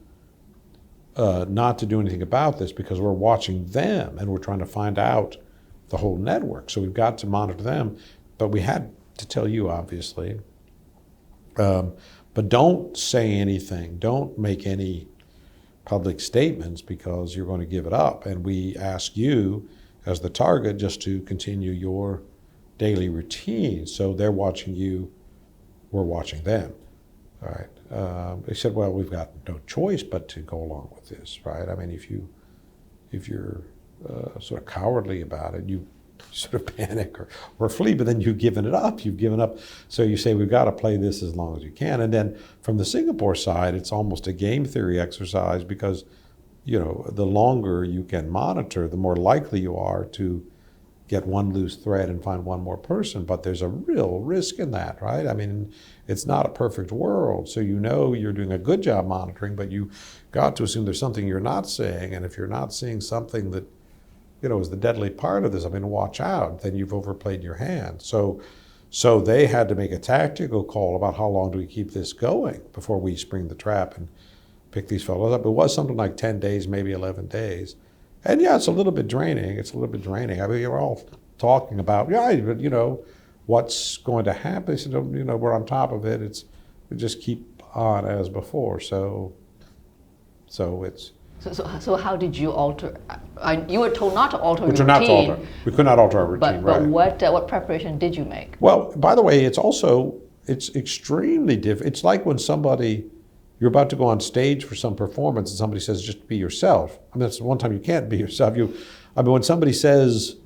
not to do anything about this because we're watching them and we're trying to find out the whole network. So we've got to monitor them. But we had to tell you, obviously. But don't say anything. Don't make any public statements because you're going to give it up. And we ask you as the target just to continue your daily routine. So they're watching you, we're watching them. All right. They said, well, we've got no choice but to go along with this, right? I mean, if you're sort of cowardly about it, you sort of panic or flee, but then you've given it up. You've given up. So you say, we've got to play this as long as you can. And then from the Singapore side, it's almost a game theory exercise because, the longer you can monitor, the more likely you are to get one loose thread and find one more person. But there's a real risk in that, right? I mean, it's not a perfect world. So you're doing a good job monitoring, but you got to assume there's something you're not seeing. And if you're not seeing something that, is the deadly part of this, watch out, then you've overplayed your hand. So they had to make a tactical call about how long do we keep this going before we spring the trap and pick these fellows up. It was something like 10 days, maybe 11 days. And yeah, it's a little bit draining. I mean, you're all talking about, what's going to happen. They said, we're on top of it. We just keep on as before. So it's... So how did you alter? You were told not to alter your routine. Not to alter. We could not alter our routine, right. But what preparation did you make? Well, by the way, it's extremely different. It's like when you're about to go on stage for some performance and somebody says, just be yourself. I mean, that's the one time you can't be yourself. When somebody says,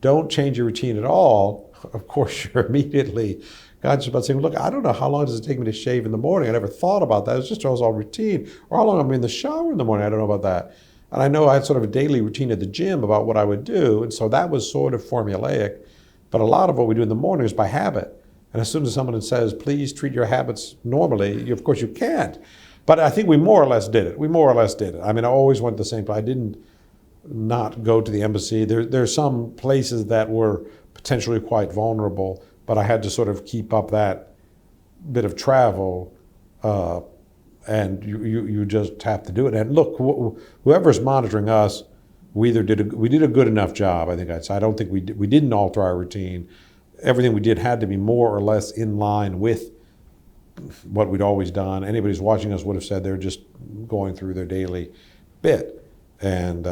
don't change your routine at all, of course you're immediately conscious about saying, look, I don't know how long does it take me to shave in the morning. I never thought about that. It was all routine. Or how long I'm in the shower in the morning. I don't know about that. And I know I had sort of a daily routine at the gym about what I would do. And so that was sort of formulaic. But a lot of what we do in the morning is by habit. And as soon as someone says, please treat your habits normally, of course you can't. But I think we more or less did it. I mean, I always went the same place. I didn't not go to the embassy. There's some places that were potentially quite vulnerable, but I had to sort of keep up that bit of travel, and you just have to do it. And look, whoever's monitoring us, we did a good enough job, I think I'd say. I don't think we didn't alter our routine. Everything we did had to be more or less in line with what we'd always done. Anybody who's watching us would have said they're just going through their daily bit. And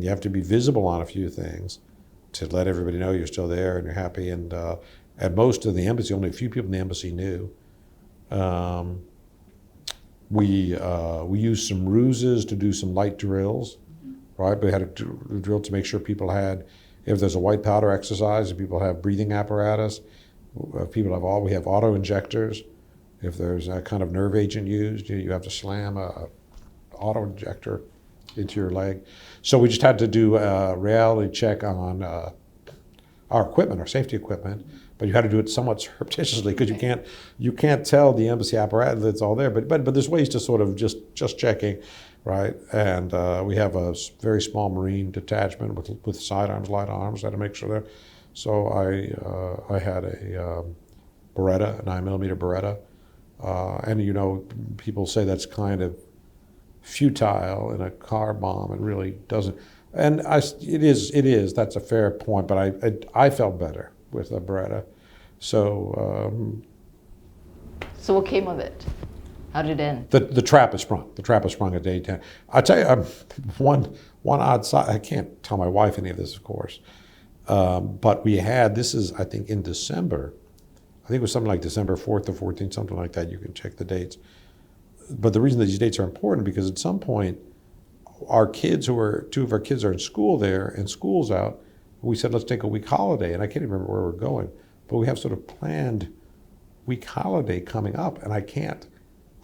you have to be visible on a few things to let everybody know you're still there and you're happy. And at most of the embassy, only a few people in the embassy knew. We used some ruses to do some light drills, right? We had a drill to make sure people had, if there's a white powder exercise, if people have breathing apparatus, we have auto injectors. If there's a kind of nerve agent used, you have to slam a auto injector into your leg. So we just had to do a reality check on our equipment, our safety equipment. but you had to do it somewhat surreptitiously because you can't tell the embassy apparatus that it's all there. But there's ways to sort of just checking, right? And we have a very small Marine detachment with sidearms, light arms. I had to make sure there. So I had a Beretta, a 9mm Beretta, and people say that's kind of futile in a car bomb. It really doesn't. And it is. That's a fair point. But I felt better with a Beretta. So. So what came of it? How did it end? The trap is sprung. The trap is sprung at day 10. I tell you, one odd side. I can't tell my wife any of this, of course. But we had. This is, I think, in December. I think it was something like December 4th or 14th, something like that. You can check the dates. But the reason that these dates are important because at some point, two of our kids are in school there and school's out. We said, let's take a week holiday. And I can't even remember where we're going. But we have sort of planned week holiday coming up. And I can't.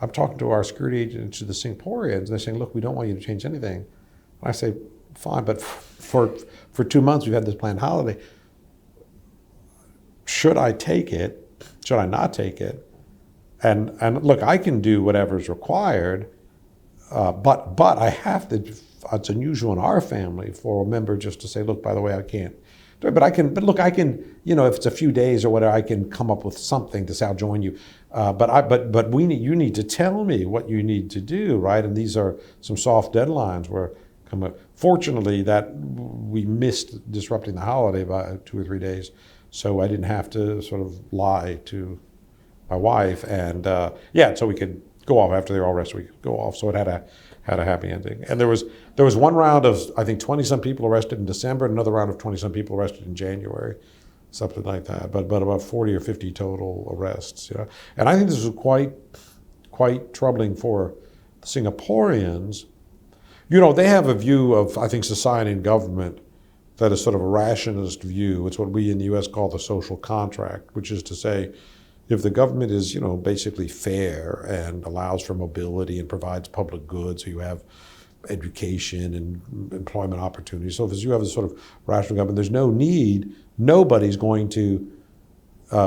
I'm talking to our security agents, to the Singaporeans, and they're saying, look, we don't want you to change anything. And I say, fine, but for 2 months we've had this planned holiday. Should I take it? Should I not take it? And look, I can do whatever's required, but I have to. It's unusual in our family for a member just to say, look, by the way, I can't. But look, I can. If it's a few days or whatever, I can come up with something to say I'll join you. But you need to tell me what you need to do, right? And these are some soft deadlines where come up. Fortunately, that we missed disrupting the holiday by 2 or 3 days, so I didn't have to sort of lie to my wife, and so we could go off after they were all rested. We could go off, so it had a happy ending. And there was one round of I think 20-some people arrested in December, and another round of 20-some people arrested in January, something like that. But about 40 or 50 total arrests. And I think this was quite troubling for the Singaporeans. They have a view of I think society and government that is sort of a rationalist view. It's what we in the U.S. call the social contract, which is to say, if the government is, basically fair and allows for mobility and provides public goods, so you have education and employment opportunities. So if you have a sort of rational government, there's no need, nobody's going to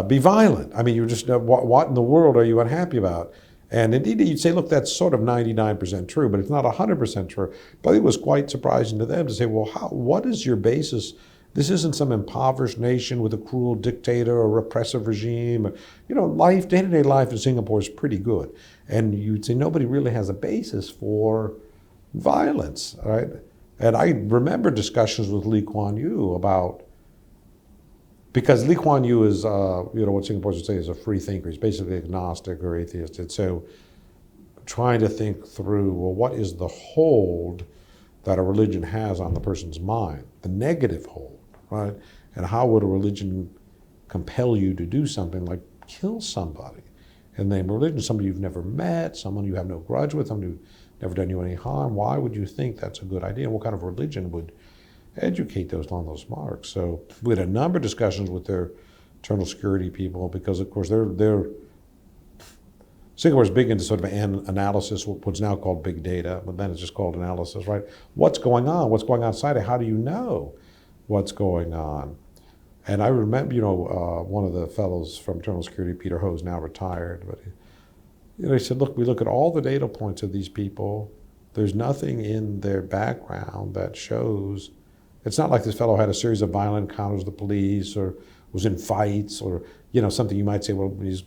be violent. I mean, you're just, what in the world are you unhappy about? And indeed, you'd say, look, that's sort of 99% true, but it's not 100% true. But it was quite surprising to them to say, well, what is your basis? This isn't some impoverished nation with a cruel dictator or repressive regime. Day-to-day life in Singapore is pretty good. And you'd say nobody really has a basis for violence, right? And I remember discussions with Lee Kuan Yew because Lee Kuan Yew is, what Singaporeans would say is a free thinker. He's basically agnostic or atheist. And so trying to think through, well, what is the hold that a religion has on the person's mind, the negative hold, right? And how would a religion compel you to do something like kill somebody in the name of religion, somebody you've never met, someone you have no grudge with, someone who's never done you any harm? Why would you think that's a good idea? And what kind of religion would educate those along those marks? So we had a number of discussions with their internal security people because, of course, Singapore's big into sort of an analysis, what's now called big data, but then it's just called analysis, right? What's going on? What's going on inside it? How do you know what's going on? And I remember, one of the fellows from internal security, Peter Ho, is now retired, but he said, look, we look at all the data points of these people. There's nothing in their background that shows. It's not like this fellow had a series of violent encounters with the police or was in fights or, something you might say, well, he's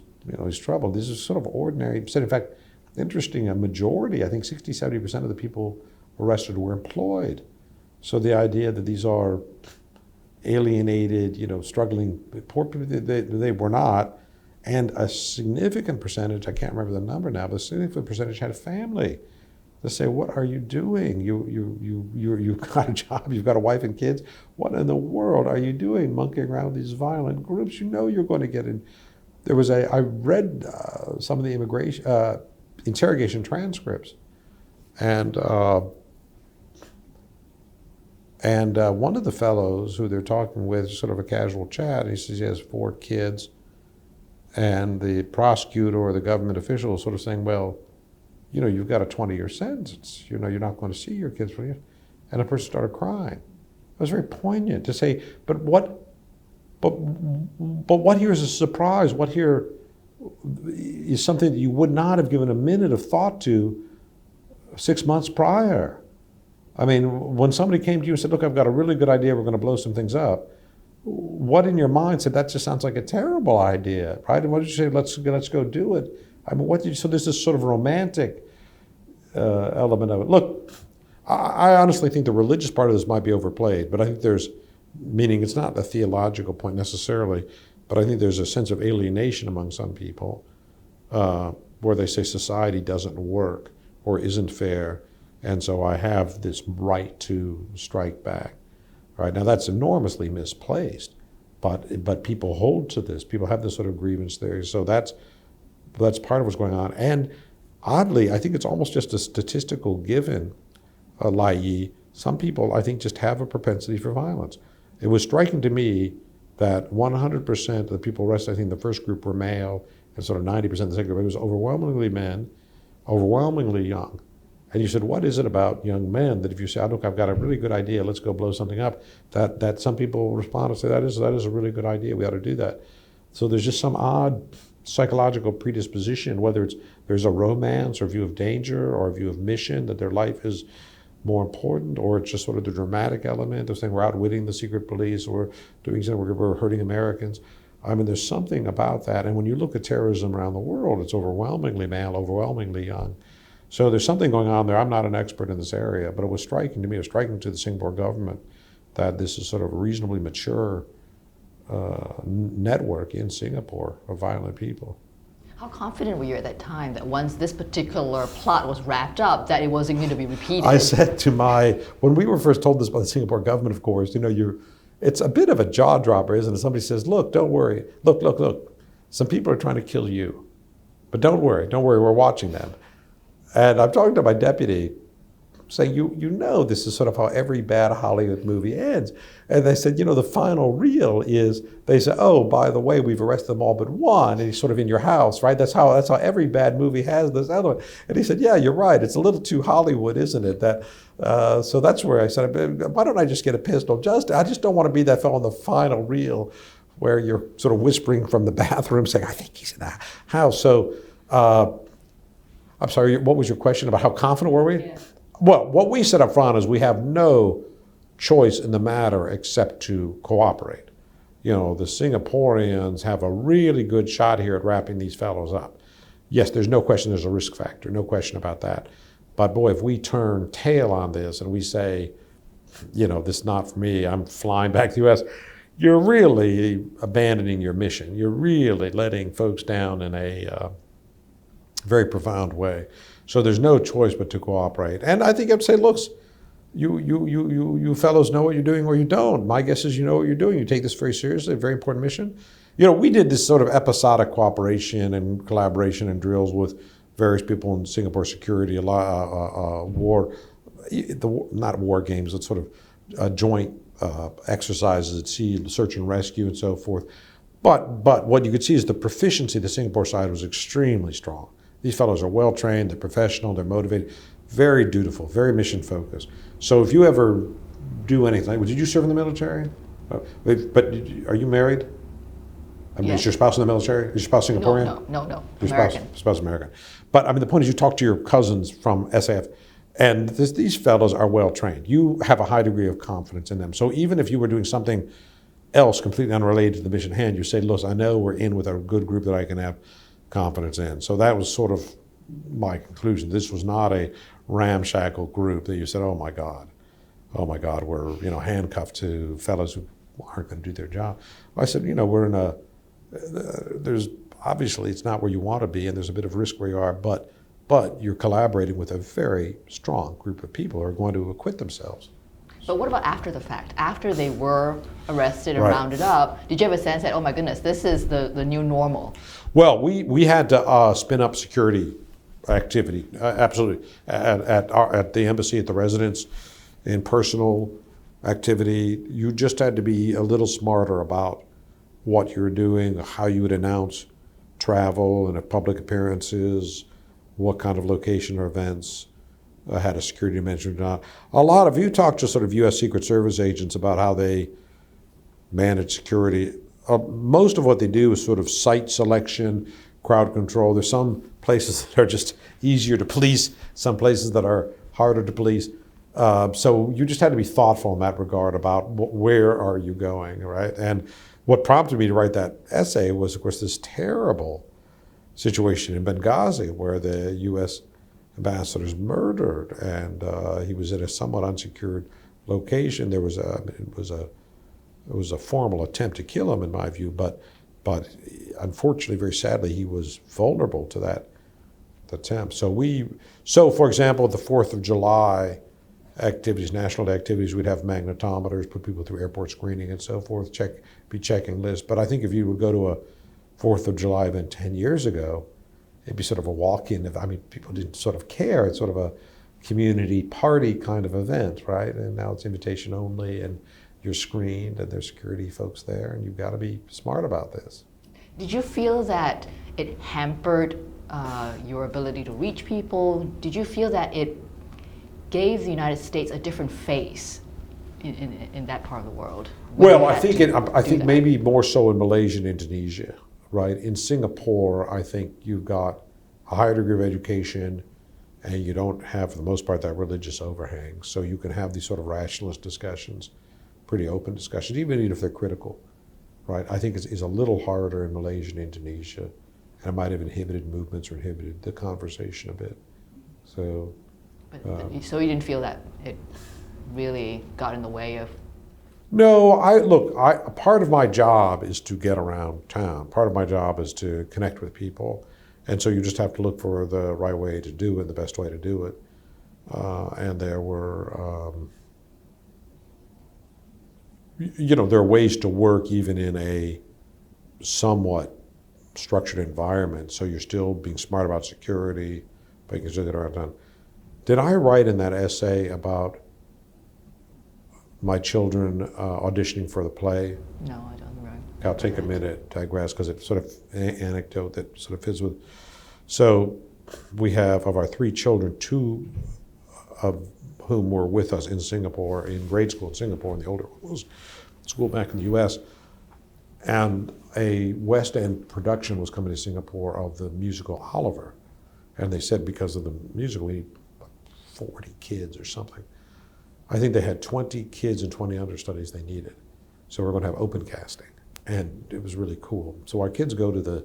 troubled. These are sort of ordinary. In fact, interesting, a majority, I think 60-70% of the people arrested were employed. So the idea that these are alienated, struggling poor people, they were not. And a significant percentage, I can't remember the number now, but a significant percentage had a family. They say, what are you doing? You've got a job, you've got a wife and kids. What in the world are you doing monkeying around with these violent groups? You're going to get in. I read some of the interrogation transcripts, and one of the fellows who they're talking with, sort of a casual chat, he says he has 4 kids, and the prosecutor or the government official is sort of saying, well, you've got a 20-year sentence. You're not going to see your kids for years. And the person started crying. It was very poignant to say, but what but what here is a surprise. What here is something that you would not have given a minute of thought to 6 months prior. I mean, when somebody came to you and said, look, I've got a really good idea, we're going to blow some things up, what in your mind said, that just sounds like a terrible idea, right? And what did you say, let's go do it? I mean, so there's this sort of romantic element of it. Look, I honestly think the religious part of this might be overplayed, but I think meaning it's not a theological point necessarily, but I think there's a sense of alienation among some people where they say society doesn't work or isn't fair, and so I have this right to strike back. Right? Now that's enormously misplaced, but people hold to this. People have this sort of grievance theory. So that's part of what's going on. And oddly, I think it's almost just a statistical given, Lai. Some people, I think, just have a propensity for violence. It was striking to me that 100% of the people arrested, I think the first group were male, and sort of 90% of the second group, it was overwhelmingly men, overwhelmingly young. And you said, what is it about young men that if you say, look, I've got a really good idea, let's go blow something up, that some people respond and say, that is a really good idea, we ought to do that. So there's just some odd psychological predisposition, whether there's a romance or view of danger or a view of mission, that their life is more important, or it's just sort of the dramatic element of saying we're outwitting the secret police or doing something, we're hurting Americans. I mean, there's something about that. And when you look at terrorism around the world, it's overwhelmingly male, overwhelmingly young. So there's something going on there. I'm not an expert in this area, but it was striking to me, it was striking to the Singapore government that this is sort of a reasonably mature network in Singapore of violent people. How confident were you at that time that once this particular plot was wrapped up, that it wasn't going to be repeated? I said to when we were first told this by the Singapore government, of course, it's a bit of a jaw dropper, isn't it? Somebody says, look, don't worry, look, some people are trying to kill you, but don't worry, we're watching them. And I'm talking to my deputy, saying, you know this is sort of how every bad Hollywood movie ends. And they said, the final reel is, they said, oh, by the way, we've arrested them all but one, and he's sort of in your house, right? That's how every bad movie has this other one. And he said, yeah, you're right. It's a little too Hollywood, isn't it? So that's where I said, why don't I just get a pistol? I just don't want to be that fellow in the final reel where you're sort of whispering from the bathroom saying, I think he's in the house. So, I'm sorry, what was your question about how confident were we? Yeah. Well, what we said up front is we have no choice in the matter except to cooperate. The Singaporeans have a really good shot here at wrapping these fellows up. Yes, there's no question there's a risk factor, no question about that. But boy, if we turn tail on this and we say, this is not for me, I'm flying back to the U.S., you're really abandoning your mission. You're really letting folks down in a very profound way. So there's no choice but to cooperate. And I think I'd say, look, you fellows know what you're doing or you don't. My guess is you know what you're doing. You take this very seriously, a very important mission. We did this sort of episodic cooperation and collaboration and drills with various people in Singapore security, not war games, but sort of joint exercises at sea, search and rescue and so forth. But what you could see is the proficiency of the Singapore side was extremely strong. These fellows are well trained, they're professional, they're motivated, very dutiful, very mission focused. So if you ever do anything, did you serve in the military? But are you married? I mean, Yes. Is your spouse in the military? Is your spouse Singaporean? No. Your American. spouse American. But I mean, the point is you talk to your cousins from SAF, and these fellows are well trained. You have a high degree of confidence in them. So even if you were doing something else completely unrelated to the mission at hand, you say, look, I know we're in with a good group that I can have confidence in. So that was sort of my conclusion. This was not a ramshackle group that you said, oh my God, we're handcuffed to fellows who aren't going to do their job. I said, we're in there's obviously it's not where you want to be, and there's a bit of risk where you are, but you're collaborating with a very strong group of people who are going to acquit themselves. But what about after the fact? After they were arrested and Right. rounded up, did you have a sense that, oh my goodness, this is the new normal? Well, we had to spin up security activity, absolutely, at the embassy, at the residence, in personal activity. You just had to be a little smarter about what you're doing, how you would announce travel and public appearances, what kind of location or events had a security dimension or not. A lot of you talk to sort of U.S. Secret Service agents about how they manage security. most of what they do is sort of site selection, crowd control. There's some places that are just easier to police, some places that are harder to police. So you just had to be thoughtful in that regard about where are you going, right? And what prompted me to write that essay was, of course, this terrible situation in Benghazi where the U.S. ambassador is murdered, and he was in a somewhat unsecured location. It was a formal attempt to kill him, in my view, but unfortunately, very sadly, he was vulnerable to that attempt. So for example, the 4th of July activities, national activities, we'd have magnetometers, put people through airport screening and so forth, be checking lists. But I think if you would go to a 4th of July event 10 years ago, it'd be sort of a walk-in. People didn't sort of care. It's sort of a community party kind of event, right? And now it's invitation only, and you're screened, and there's security folks there, and you've got to be smart about this. Did you feel that it hampered your ability to reach people? Did you feel that it gave the United States a different face in that part of the world? Well, I think maybe more so in Malaysia and Indonesia, right? In Singapore, I think you've got a higher degree of education, and you don't have, for the most part, that religious overhang. So you can have these sort of rationalist discussions, pretty open discussions, even if they're critical, right? I think it's a little harder in Malaysia and Indonesia, and it might have inhibited movements or inhibited the conversation a bit. So. So you didn't feel that it really got in the way of? No, part of my job is to get around town. Part of my job is to connect with people. And so you just have to look for the right way to do it, the best way to do it. And there were, there are ways to work even in a somewhat structured environment. So you're still being smart about security, making sure that around town. Did I write in that essay about my children auditioning for the play? No, I don't remember. I'll take a minute to digress because it's sort of an anecdote that sort of fits with. So we have, of our 3 children, 2 of whom were with us in Singapore, in grade school in Singapore, and the older one was school back in the U.S. And a West End production was coming to Singapore of the musical Oliver. And they said because of the musical, we need 40 kids or something. I think they had 20 kids and 20 understudies they needed. So we're going to have open casting. And it was really cool. So our kids go to the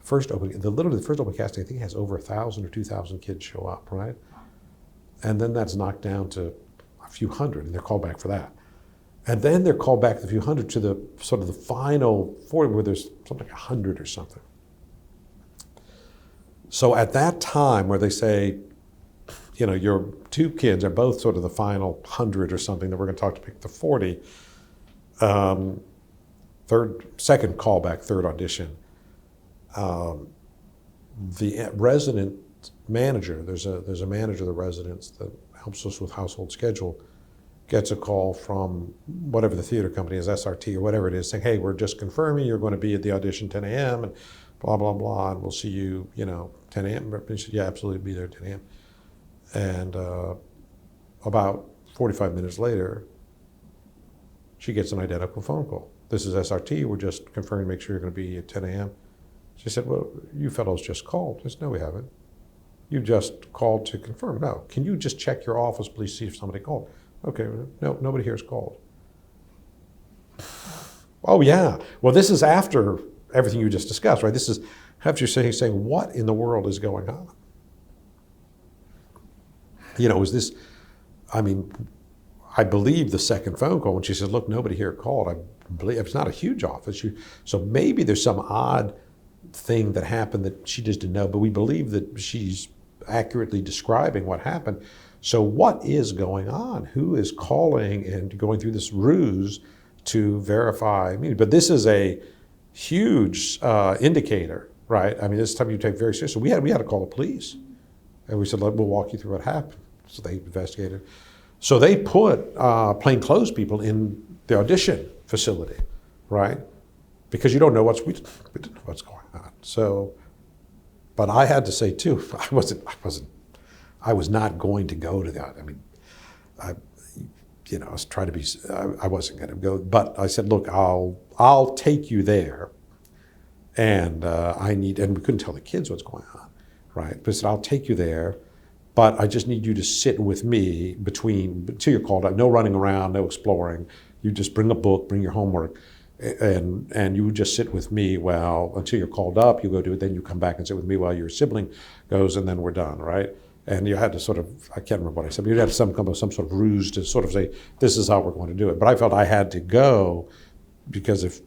first open casting, I think it has over 1,000 or 2,000 kids show up, right? And then that's knocked down to a few hundred, and they're called back for that. And then they're called back a few hundred to the sort of the final 40, where there's something like 100 or something. So at that time, where they say, your 2 kids are both sort of the final 100 or something that we're going to talk to pick the 40. Second callback, third audition. The resident manager, there's a manager of the residence that helps us with household schedule, gets a call from whatever the theater company is, SRT or whatever it is, saying, hey, we're just confirming you're going to be at the audition 10 a.m. and blah, blah, blah, and we'll see you, 10 a.m. He said, yeah, absolutely, be there at 10 a.m. And about 45 minutes later, she gets an identical phone call. This is SRT, we're just confirming to make sure you're going to be at 10 a.m. She said, well, you fellows just called. I said, no, we haven't. You just called to confirm. No, can you just check your office, please, see if somebody called? Okay, no, nobody here has called. Oh, yeah. Well, this is after everything you just discussed, right? This is after you're saying, what in the world is going on? Is this, I believe the second phone call when she says, look, nobody here called. I believe it's not a huge office. So maybe there's some odd thing that happened that she just didn't know, but we believe that she's accurately describing what happened. So what is going on? Who is calling and going through this ruse to verify? But this is a huge indicator, right? This time you take very seriously. We had to call the police. And we said, we'll walk you through what happened. So they investigated. So they put plainclothes people in the audition facility, right? Because you don't know we didn't know what's going on. So, but I had to say too, I was not going to go to that. I was trying to be, I wasn't going to go, but I said, look, I'll take you there. And and we couldn't tell the kids what's going on, right? But I said, I'll take you there, but I just need you to sit with me until you're called up. No running around, no exploring. You just bring a book, bring your homework, and you just sit with me until you're called up. You go do it, then you come back and sit with me while your sibling goes, and then we're done, right? And you had to sort of, I can't remember what I said, but you had to come up with some sort of ruse to sort of say, this is how we're going to do it. But I felt I had to go because if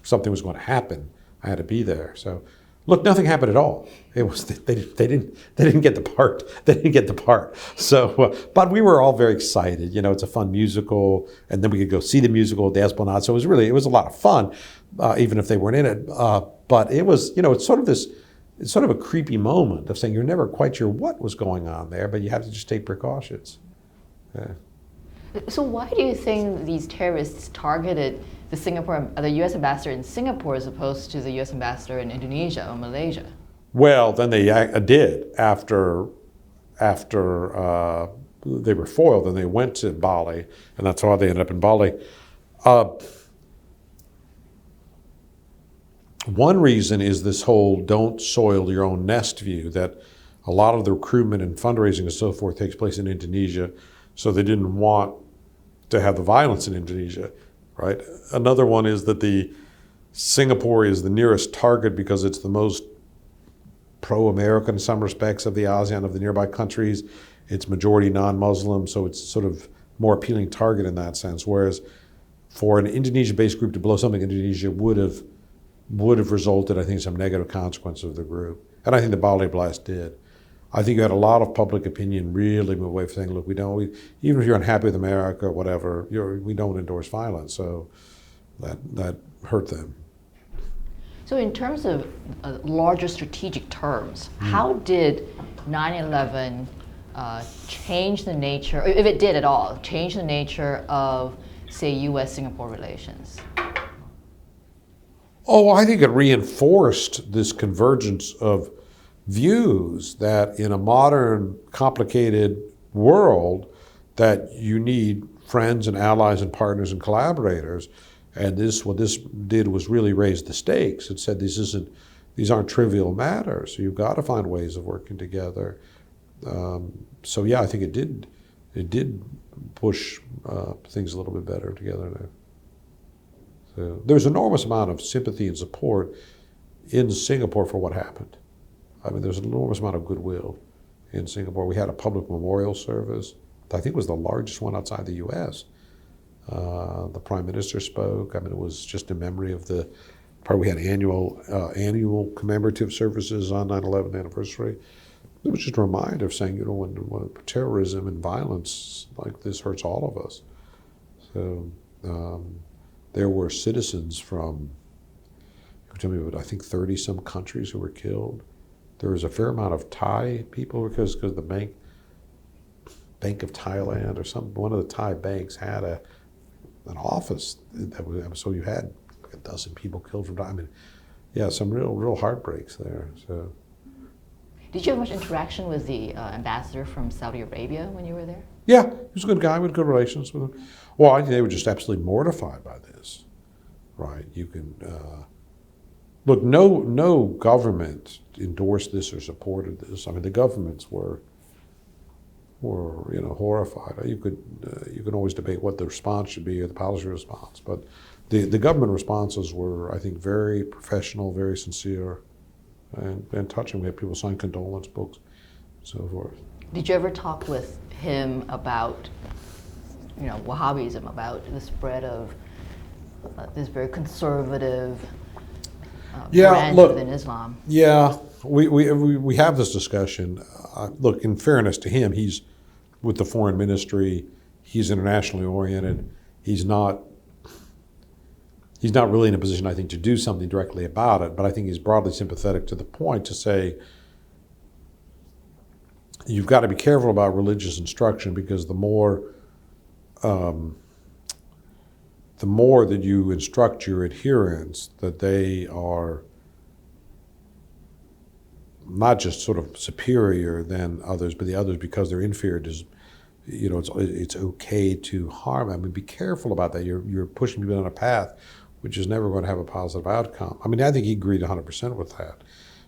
something was going to happen, I had to be there. So, look, nothing happened at all. It was they didn't get the part. They didn't get the part. So, but we were all very excited. It's a fun musical, and then we could go see the musical at the Esplanade. So it was a lot of fun, even if they weren't in it. But it was, it's sort of a creepy moment of saying you're never quite sure what was going on there, but you have to just take precautions. Yeah. So why do you think these terrorists targeted the U.S. ambassador in Singapore as opposed to the U.S. ambassador in Indonesia or Malaysia? Well, then they did after they were foiled, and they went to Bali, and that's why they ended up in Bali. One reason is this whole don't soil your own nest view, that a lot of the recruitment and fundraising and so forth takes place in Indonesia, so they didn't want to have the violence in Indonesia, right? Another one is that Singapore is the nearest target because it's the most pro-American in some respects of the ASEAN, of the nearby countries. It's majority non-Muslim, so it's sort of more appealing target in that sense. Whereas for an Indonesia-based group to blow something in Indonesia would have resulted, I think, in some negative consequences of the group. And I think the Bali blast did. I think you had a lot of public opinion really move away from saying, look, even if you're unhappy with America or whatever, we don't endorse violence. So that hurt them. So in terms of larger strategic terms, how did 9/11 change the nature, if it did at all, change the nature of, say, U.S.-Singapore relations? Oh, I think it reinforced this convergence of views that in a modern, complicated world that you need friends and allies and partners and collaborators. And what this did was really raise the stakes. It said these aren't trivial matters. So you've got to find ways of working together. So yeah, I think it did push things a little bit better together now. So there's an enormous amount of sympathy and support in Singapore for what happened. I mean, there's an enormous amount of goodwill in Singapore. We had a public memorial service. I think it was the largest one outside the U.S. The Prime Minister spoke. I mean, it was just in memory of we had annual commemorative services on 9/11 anniversary. It was just a reminder of saying, when terrorism and violence like this hurts all of us. So there were citizens from, tell me about, I think 30-some countries who were killed. There was a fair amount of Thai people because the Bank of Thailand or one of the Thai banks had an office so you had a dozen people killed from Thai. I mean, yeah, some real heartbreaks there. So. Did you have much interaction with the ambassador from Saudi Arabia when you were there? Yeah, he was a good guy. We had good relations with him. Well, I think they were just absolutely mortified by this, right? You can look. No government endorsed this or supported this. I mean, the governments were horrified. You could always debate what the response should be or the policy response, but the government responses were, I think, very professional, very sincere, and touching. We had people sign condolence books, and so forth. Did you ever talk with him about, Wahhabism, about the spread of this very conservative brand within Islam? Yeah, we have this discussion. Look, in fairness to him, he's with the foreign ministry. He's internationally oriented. He's not really in a position, I think, to do something directly about it. But I think he's broadly sympathetic to the point to say, you've got to be careful about religious instruction because the more that you instruct your adherents that they are not just sort of superior than others, but the others because they're inferior it's okay to harm. I mean, be careful about that. You're pushing people down a path which is never going to have a positive outcome. I mean, I think he agreed 100% with that.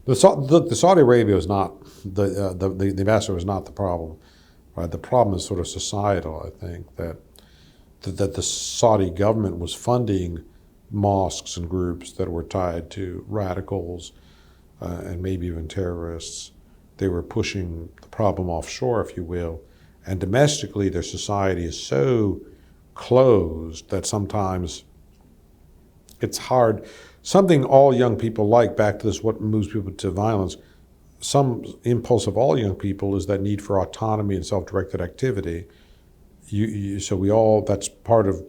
The Saudi Arabia is not the ambassador is not the problem, right? The problem is sort of societal. I think that the Saudi government was funding mosques and groups that were tied to radicals and maybe even terrorists. They were pushing the problem offshore, if you will, and domestically their society is so closed that sometimes it's hard. Something all young people like, back to this, what moves people to violence, some impulse of all young people is that need for autonomy and self-directed activity. So we all, that's part of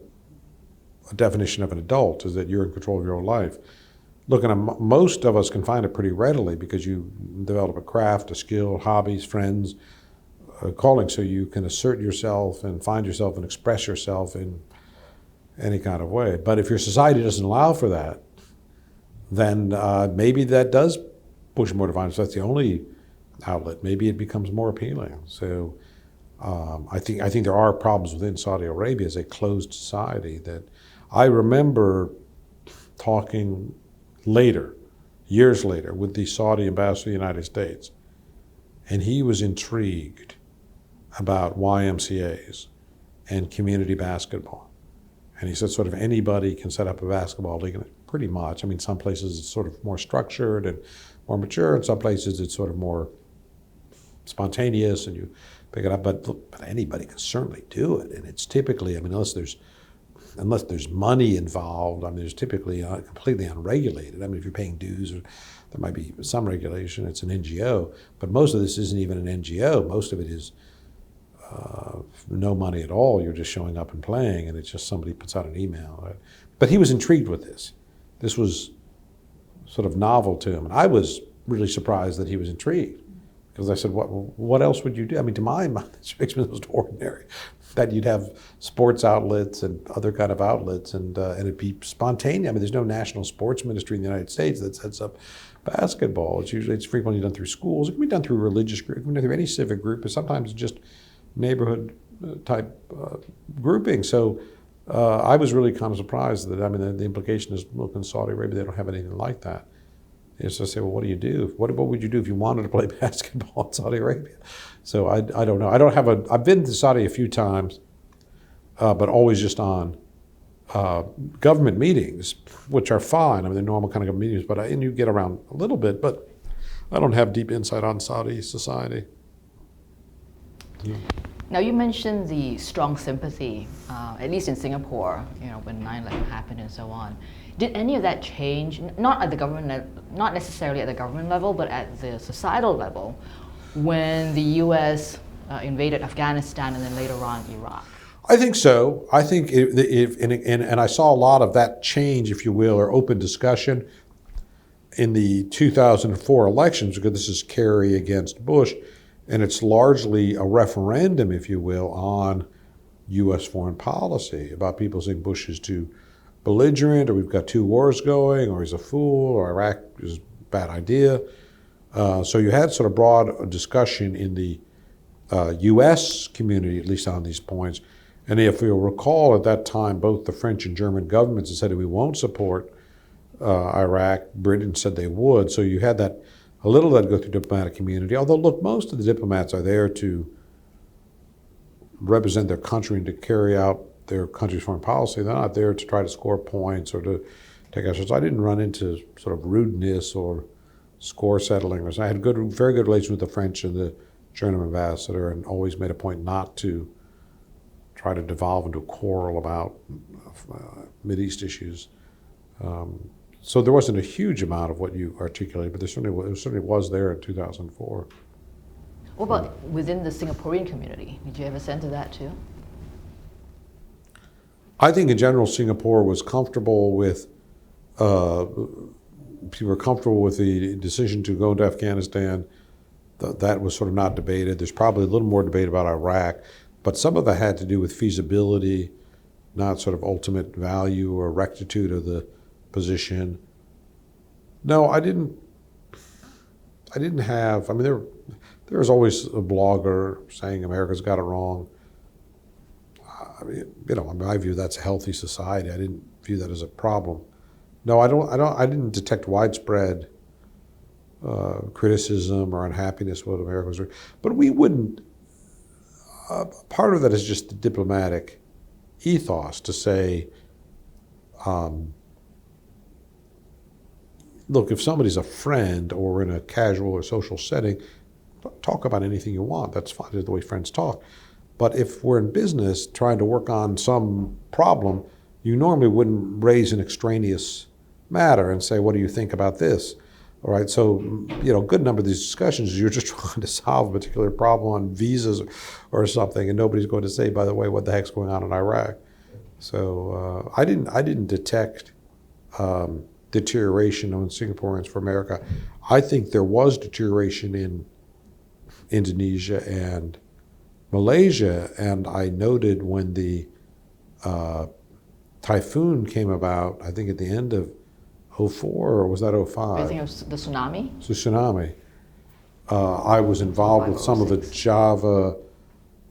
a definition of an adult, is that you're in control of your own life. Look, and most of us can find it pretty readily because you develop a craft, a skill, hobbies, friends, a calling, so you can assert yourself and find yourself and express yourself in any kind of way. But if your society doesn't allow for that, then maybe that does push more to violence. That's the only outlet. Maybe it becomes more appealing. So I think there are problems within Saudi Arabia as a closed society. That I remember talking later, years later, with the Saudi ambassador to the United States, and he was intrigued about YMCAs and community basketball. And he said sort of anybody can set up a basketball league, and pretty much. I mean, some places it's sort of more structured and more mature, and some places it's sort of more spontaneous and you pick it up. But anybody can certainly do it, and it's typically, I mean, unless there's money involved, I mean, there's typically completely unregulated. I mean, if you're paying dues, or there might be some regulation. It's an NGO, but most of this isn't even an NGO. Most of it is no money at all. You're just showing up and playing, and it's just somebody puts out an email. Right? But he was intrigued with this. This was sort of novel to him, and I was really surprised that he was intrigued, because I said, "What else would you do?" I mean, to my mind, it makes me the most ordinary. That you'd have sports outlets and other kind of outlets, and it'd be spontaneous. I mean, there's no national sports ministry in the United States that sets up basketball. It's frequently done through schools. It can be done through religious groups. It can be done through any civic group, but sometimes it's just neighborhood type grouping. So I was really kind of surprised that, I mean, the implication is, look, in Saudi Arabia, they don't have anything like that. So I say, well, what do you do? What would you do if you wanted to play basketball in Saudi Arabia? So I don't know. I've been to Saudi a few times, but always just on government meetings, which are fine. I mean, they're normal kind of government meetings, but and you get around a little bit, but I don't have deep insight on Saudi society. Yeah. Now, you mentioned the strong sympathy, at least in Singapore, when 9/11 happened and so on. Did any of that change, not necessarily at the government level, but at the societal level, when the U.S. Invaded Afghanistan and then later on Iraq? I think so. I think and I saw a lot of that change, if you will, or open discussion in the 2004 elections, because this is Kerry against Bush, and it's largely a referendum, if you will, on U.S. foreign policy, about people saying Bush is too belligerent, or we've got two wars going, or he's a fool, or Iraq is a bad idea. So you had sort of broad discussion in the U.S. community, at least on these points. And if you'll recall, at that time, both the French and German governments had said we won't support Iraq. Britain said they would. So you had that, a little of that go through the diplomatic community. Although, look, most of the diplomats are there to represent their country and to carry out their country's foreign policy. They're not there to try to score points or to take actions. I didn't run into sort of rudeness or score settling. I had very good relations with the French and the German ambassador, and always made a point not to try to devolve into a quarrel about Mideast issues. So there wasn't a huge amount of what you articulated, but there certainly was there in 2004. What about within the Singaporean community? Did you have a sense of that too? I think in general Singapore was comfortable with, people were comfortable with the decision to go into Afghanistan. That was sort of not debated. There's probably a little more debate about Iraq, but some of that had to do with feasibility, not sort of ultimate value or rectitude of the position. No, I didn't have, I mean, there was always a blogger saying America's got it wrong. I mean, in my view, that's a healthy society. I didn't view that as a problem. No, I didn't detect widespread criticism or unhappiness with what America was doing. But we wouldn't. Part of that is just the diplomatic ethos to say, look, if somebody's a friend or in a casual or social setting, talk about anything you want. That's fine. That's the way friends talk. But if we're in business trying to work on some problem, you normally wouldn't raise an extraneous matter and say, what do you think about this? All right, so, a good number of these discussions, you're just trying to solve a particular problem on visas or something, and nobody's going to say, by the way, what the heck's going on in Iraq? So I didn't detect deterioration on Singaporeans for America. I think there was deterioration in Indonesia and Malaysia, and I noted when the typhoon came about, I think at the end of 04, or was that 05? I think it was the tsunami. The tsunami. I was involved with some of the Java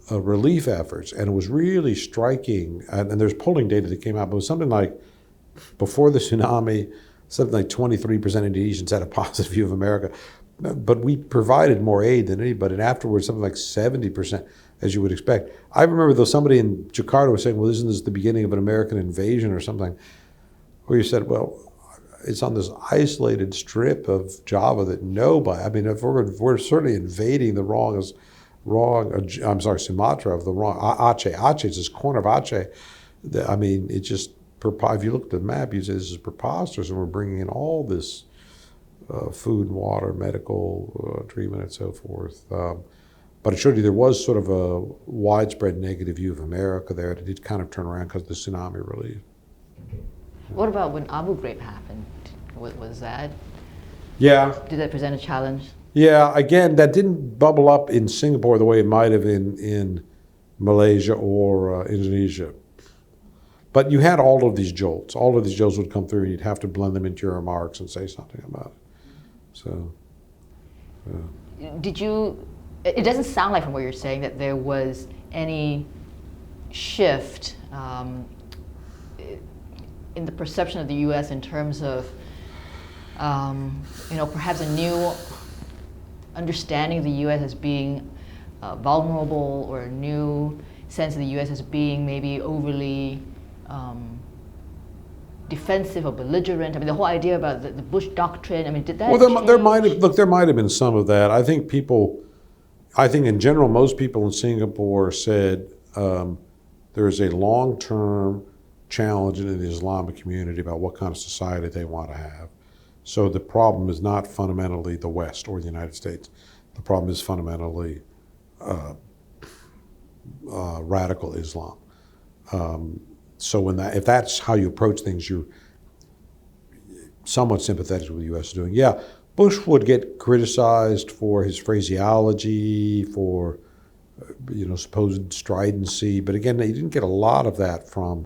relief efforts, and it was really striking. And there's polling data that came out, but it was something like, before the tsunami, something like 23% Indonesians had a positive view of America. But we provided more aid than anybody, and afterwards something like 70%, as you would expect. I remember, though, somebody in Jakarta was saying, well, isn't this the beginning of an American invasion or something? Where you said, well, it's on this isolated strip of Java that nobody, I mean, if we're certainly invading the Sumatra of the wrong, Aceh. Aceh is this corner of Aceh. I mean, it just, if you look at the map, you say this is preposterous, and we're bringing in all this food and water, medical treatment, and so forth. But it showed you there was sort of a widespread negative view of America there. It did kind of turn around because of the tsunami relief. What about when Abu Ghraib happened? What was that? Yeah. Did that present a challenge? Yeah, again, that didn't bubble up in Singapore the way it might have in Malaysia or Indonesia. But you had all of these jolts. All of these jolts would come through, and you'd have to blend them into your remarks and say something about it. So, Did you, it doesn't sound like from what you're saying that there was any shift in the perception of the U.S. in terms of, perhaps a new understanding of the U.S. as being vulnerable, or a new sense of the U.S. as being maybe overly defensive or belligerent. I mean, the whole idea about the Bush doctrine, I mean, did that change? There might have been some of that. I think in general, most people in Singapore said there is a long-term challenge in the Islamic community about what kind of society they want to have. So the problem is not fundamentally the West or the United States. The problem is fundamentally radical Islam. So if that's how you approach things, you're somewhat sympathetic to what the U.S. is doing. Yeah, Bush would get criticized for his phraseology, for supposed stridency, but again, you didn't get a lot of that from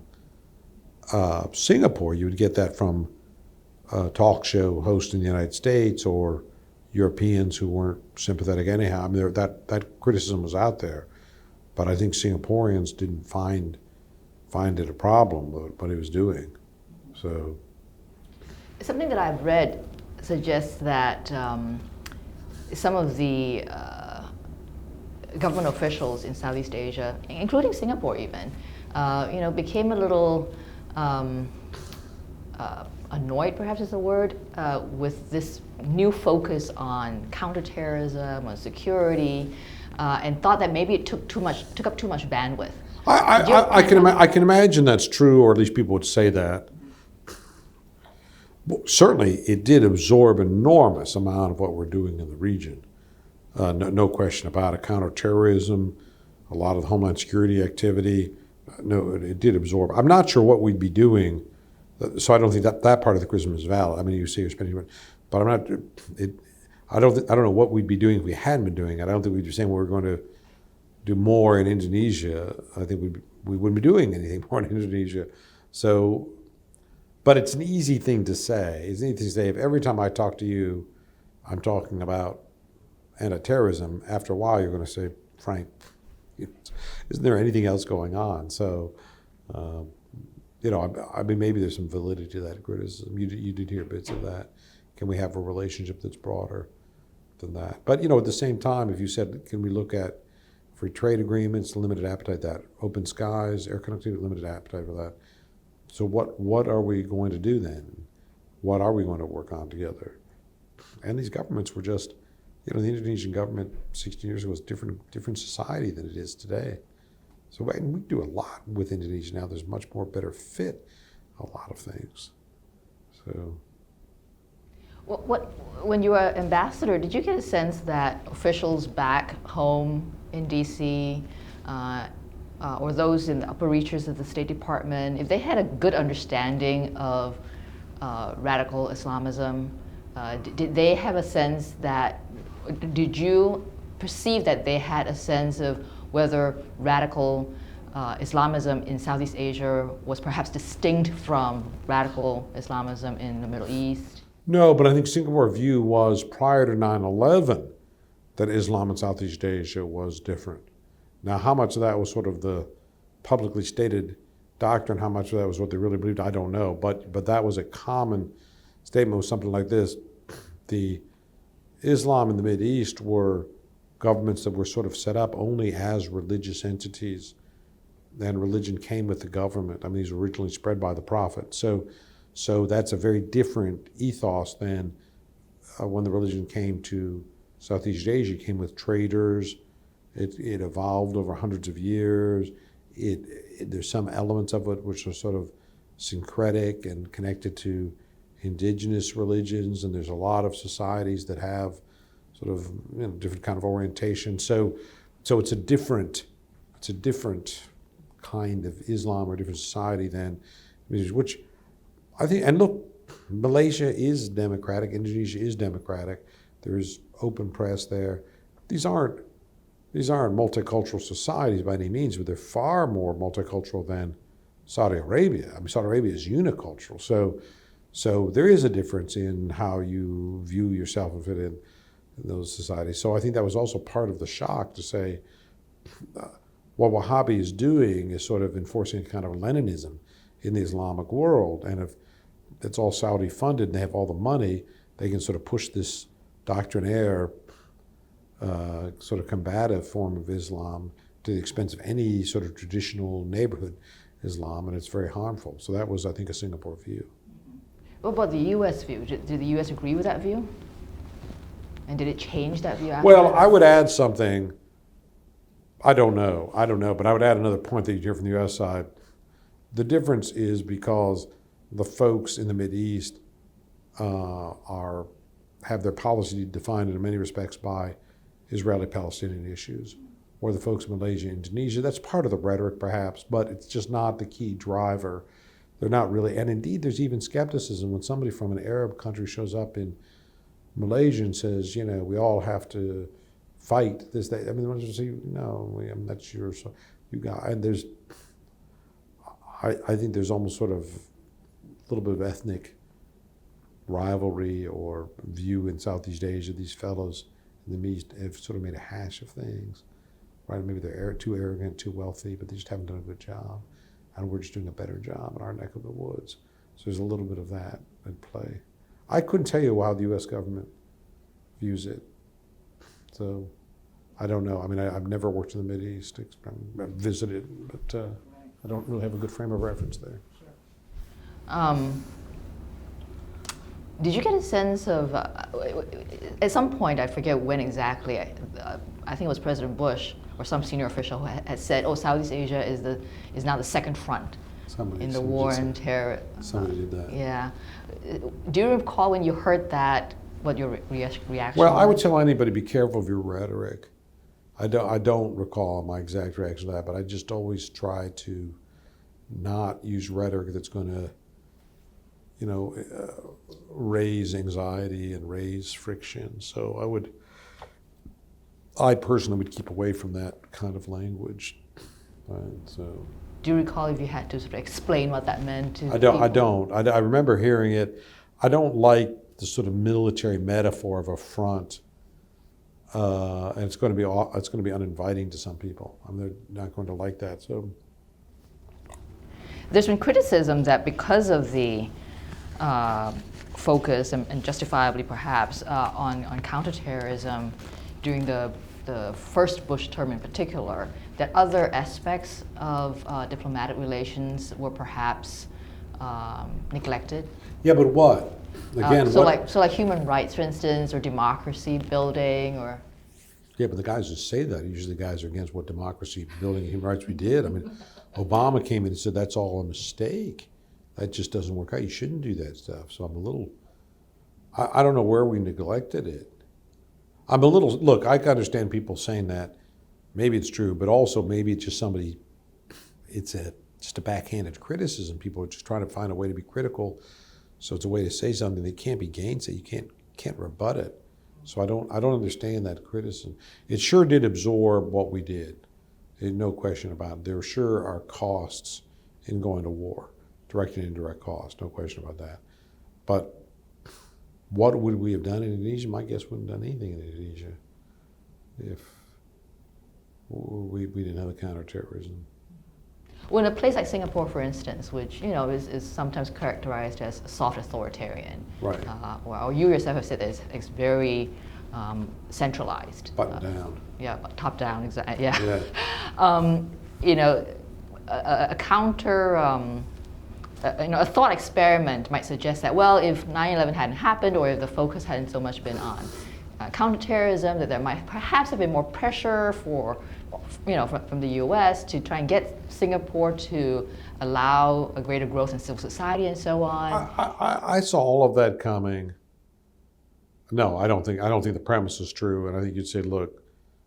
Singapore. You would get that from talk show hosts in the United States or Europeans who weren't sympathetic anyhow. I mean, that criticism was out there, but I think Singaporeans didn't find it a problem what he was doing. So something that I've read suggests that some of the government officials in Southeast Asia, including Singapore even, became a little annoyed, perhaps is the word, with this new focus on counterterrorism, on security, and thought that maybe it took up too much bandwidth. I can imagine that's true, or at least people would say that. Well, certainly, it did absorb an enormous amount of what we're doing in the region. No question about it. Counterterrorism, a lot of the homeland security activity. No, it did absorb. I'm not sure what we'd be doing, so I don't think that part of the criticism is valid. I mean, you say you're spending, but I'm not. I don't know what we'd be doing if we hadn't been doing it. I don't think we'd be saying we're going to do more in Indonesia. I think we wouldn't be doing anything more in Indonesia. So, but it's an easy thing to say. It's an easy thing to say if every time I talk to you, I'm talking about anti-terrorism. After a while, you're going to say, Frank, Isn't there anything else going on? So, I mean, maybe there's some validity to that criticism. You did hear bits of that. Can we have a relationship that's broader than that? But, at the same time, if you said, can we look at free trade agreements, limited appetite, that open skies, air connectivity, limited appetite for that. So what are we going to do then? What are we going to work on together? And these governments were just, the Indonesian government 16 years ago was different society than it is today. So we do a lot with Indonesia now. There's much more better fit a lot of things. So. When you were ambassador, did you get a sense that officials back home in D.C. Or those in the upper reaches of the State Department, if they had a good understanding of radical Islamism, did they have a sense that, did you perceive that they had a sense of whether radical Islamism in Southeast Asia was perhaps distinct from radical Islamism in the Middle East? No, but I think Singapore's view was prior to 9/11 that Islam in Southeast Asia was different. Now, how much of that was sort of the publicly stated doctrine, how much of that was what they really believed, I don't know. But that was a common statement, was something like this. The Islam in the Mideast were governments that were sort of set up only as religious entities, and religion came with the government. I mean, these were originally spread by the Prophet. So that's a very different ethos than when the religion came to Southeast Asia. It came with traders. It evolved over hundreds of years. There's some elements of it which are sort of syncretic and connected to indigenous religions, and there's a lot of societies that have sort of different kind of orientation. So it's a different kind of Islam or a different society than which I think. And look, Malaysia is democratic. Indonesia is democratic. There's open press there. These aren't multicultural societies by any means, but they're far more multicultural than Saudi Arabia. I mean, Saudi Arabia is unicultural. So there is a difference in how you view yourself and fit in those societies. So I think that was also part of the shock to say what Wahhabi is doing is sort of enforcing a kind of Leninism in the Islamic world. And if it's all Saudi funded and they have all the money, they can sort of push this doctrinaire sort of combative form of Islam to the expense of any sort of traditional neighborhood Islam, and it's very harmful. So that was, I think, a Singapore view. What about the U.S. view? Did the U.S. agree with that view? And did it change that view after? Well, I would add something. I don't know, but I would add another point that you hear from the U.S. side. The difference is because the folks in the Mideast have their policy defined in many respects by Israeli-Palestinian issues, or the folks in Malaysia, Indonesia. That's part of the rhetoric, perhaps, but it's just not the key driver. They're not really, and indeed, there's even skepticism when somebody from an Arab country shows up in Malaysia and says, we all have to fight this, that. I mean, they say, no, that's yours. So you got, and there's, I think there's almost sort of a little bit of ethnic rivalry or view in Southeast Asia. These fellows in the East have sort of made a hash of things, right? Maybe they're too arrogant, too wealthy, but they just haven't done a good job. And we're just doing a better job in our neck of the woods. So there's a little bit of that at play. I couldn't tell you how the U.S. government views it. So I don't know. I mean, I've never worked in the Mideast. I've visited, but I don't really have a good frame of reference there. Did you get a sense of, at some point, I forget when exactly, I think it was President Bush or some senior official who had said, Southeast Asia is now the second front in the war on terror. Somebody did that. Yeah. Do you recall when you heard that, what your reaction was? Well, I would tell anybody, be careful of your rhetoric. I don't recall my exact reaction to that, but I just always try to not use rhetoric that's going to raise anxiety and raise friction. So I personally would keep away from that kind of language. Right, so. Do you recall if you had to sort of explain what that meant to I don't. I remember hearing it. I don't like the sort of military metaphor of a front. and it's going to be uninviting to some people. I mean, they're not going to like that. So there's been criticism that because of the focus, and justifiably perhaps, on counterterrorism during the first Bush term in particular, that other aspects of diplomatic relations were perhaps neglected. yeah, but what? Again, so like human rights, for instance, or democracy building, or yeah, but the guys who say that are usually the guys who are against what democracy building and human rights we did. I mean, Obama came in and said that's all a mistake. That just doesn't work out. You shouldn't do that stuff. So I'm a little, I don't know where we neglected it. I'm a little, look, I can understand people saying that. Maybe it's true, but also maybe it's just somebody, just a backhanded criticism. People are just trying to find a way to be critical. So it's a way to say something that can't be gainsaid. You can't rebut it. So I don't understand that criticism. It sure did absorb what we did. There's no question about it. There sure are costs in going to war, direct and indirect costs, no question about that. But what would we have done in Indonesia? My guess we wouldn't have done anything in Indonesia if we didn't have the counterterrorism. well, in a place like Singapore, for instance, which is sometimes characterized as soft authoritarian, Right. Or you yourself have said that it's very centralized. Buttoned down. Yeah, top down, exactly. Yeah. Yeah. A counter, a thought experiment might suggest that, well, if 9/11 hadn't happened, or if the focus hadn't so much been on counterterrorism, that there might perhaps have been more pressure from the U.S. to try and get Singapore to allow a greater growth in civil society and so on. I saw all of that coming. No, I don't think the premise is true. And I think you'd say, look,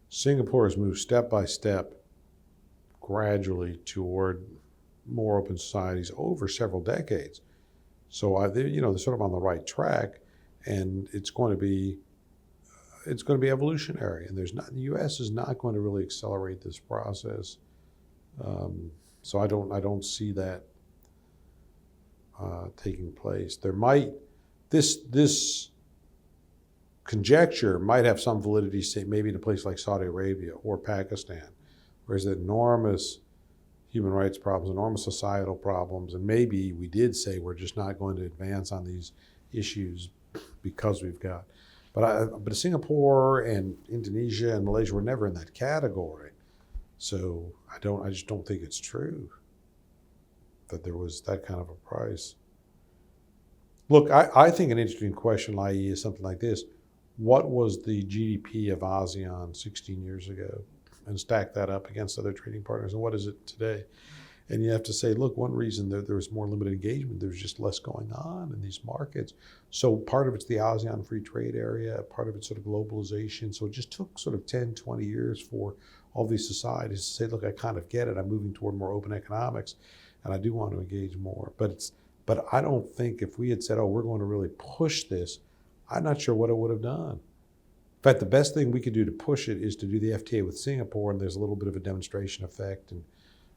Singapore has moved step by step, gradually toward more open societies over several decades. So they're sort of on the right track, and it's going to be evolutionary. And the U.S. is not going to really accelerate this process. So I don't see that taking place. There might this conjecture might have some validity, say maybe in a place like Saudi Arabia or Pakistan, where there's enormous human rights problems, enormous societal problems, and maybe we did say we're just not going to advance on these issues because we've got. But Singapore and Indonesia and Malaysia were never in that category, so I just don't think it's true that there was that kind of a price. Look, I think an interesting question, i.e., is something like this: what was the GDP of ASEAN 16 years ago? And stack that up against other trading partners, and what is it today? And you have to say, look, one reason there was more limited engagement, there's just less going on in these markets. So part of it's the ASEAN free trade area, part of it's sort of globalization. So it just took sort of 10, 20 years for all these societies to say, look, I kind of get it. I'm moving toward more open economics, and I do want to engage more. But I don't think if we had said, oh, we're going to really push this, I'm not sure what it would have done. In fact, the best thing we could do to push it is to do the FTA with Singapore, and there's a little bit of a demonstration effect and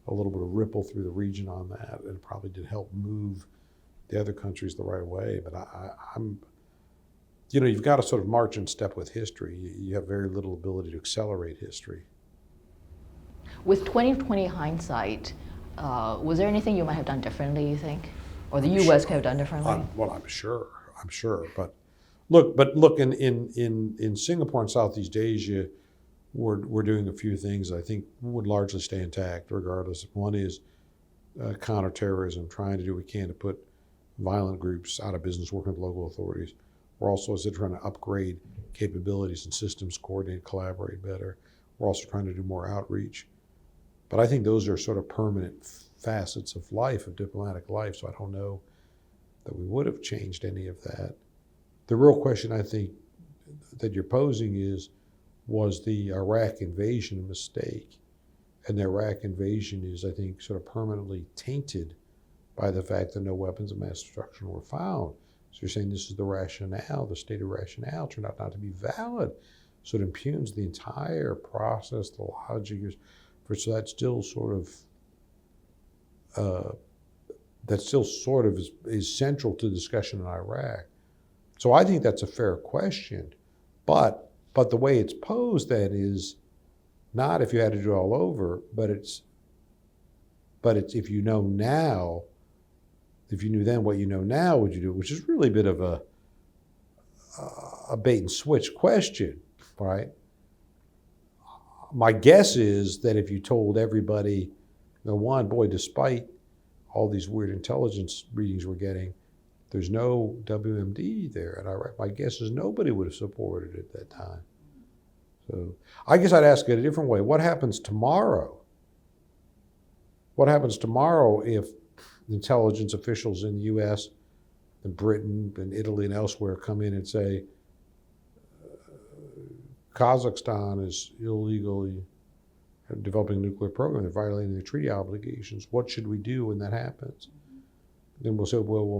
a little bit of ripple through the region on that, and it probably did help move the other countries the right way. But I'm you've got to sort of march in step with history. You have very little ability to accelerate history. With 2020 hindsight, was there anything you might have done differently, you think? Or the U.S. could have done differently? I'm sure. But look, in Singapore and Southeast Asia, we're doing a few things I think would largely stay intact regardless. One is counterterrorism, trying to do what we can to put violent groups out of business, working with local authorities. We're also, as I said, trying to upgrade capabilities and systems, coordinate, collaborate better. We're also trying to do more outreach. But I think those are sort of permanent facets of life, of diplomatic life, so I don't know that we would have changed any of that. The real question I think that you're posing is, was the Iraq invasion a mistake? And the Iraq invasion is, I think, sort of permanently tainted by the fact that no weapons of mass destruction were found. So you're saying this is the rationale, the stated rationale turned out not to be valid. So it impugns the entire process, the logic. So that's still sort of is central to the discussion in Iraq. So I think that's a fair question, but But the way it's posed then is not if you had to do it all over, but it's if you know now, if you knew then what you know now, would you do it? Which is really a bit of a bait and switch question, right? My guess is that if you told everybody, boy, despite all these weird intelligence readings we're getting, there's no WMD there in Iraq. My guess is nobody would have supported it at that time. So I guess I'd ask it a different way. What happens tomorrow? What happens tomorrow if intelligence officials in the U.S. and Britain and Italy and elsewhere come in and say, Kazakhstan is illegally developing a nuclear program, they're violating their treaty obligations. What should we do when that happens? Then we'll say, well, we'll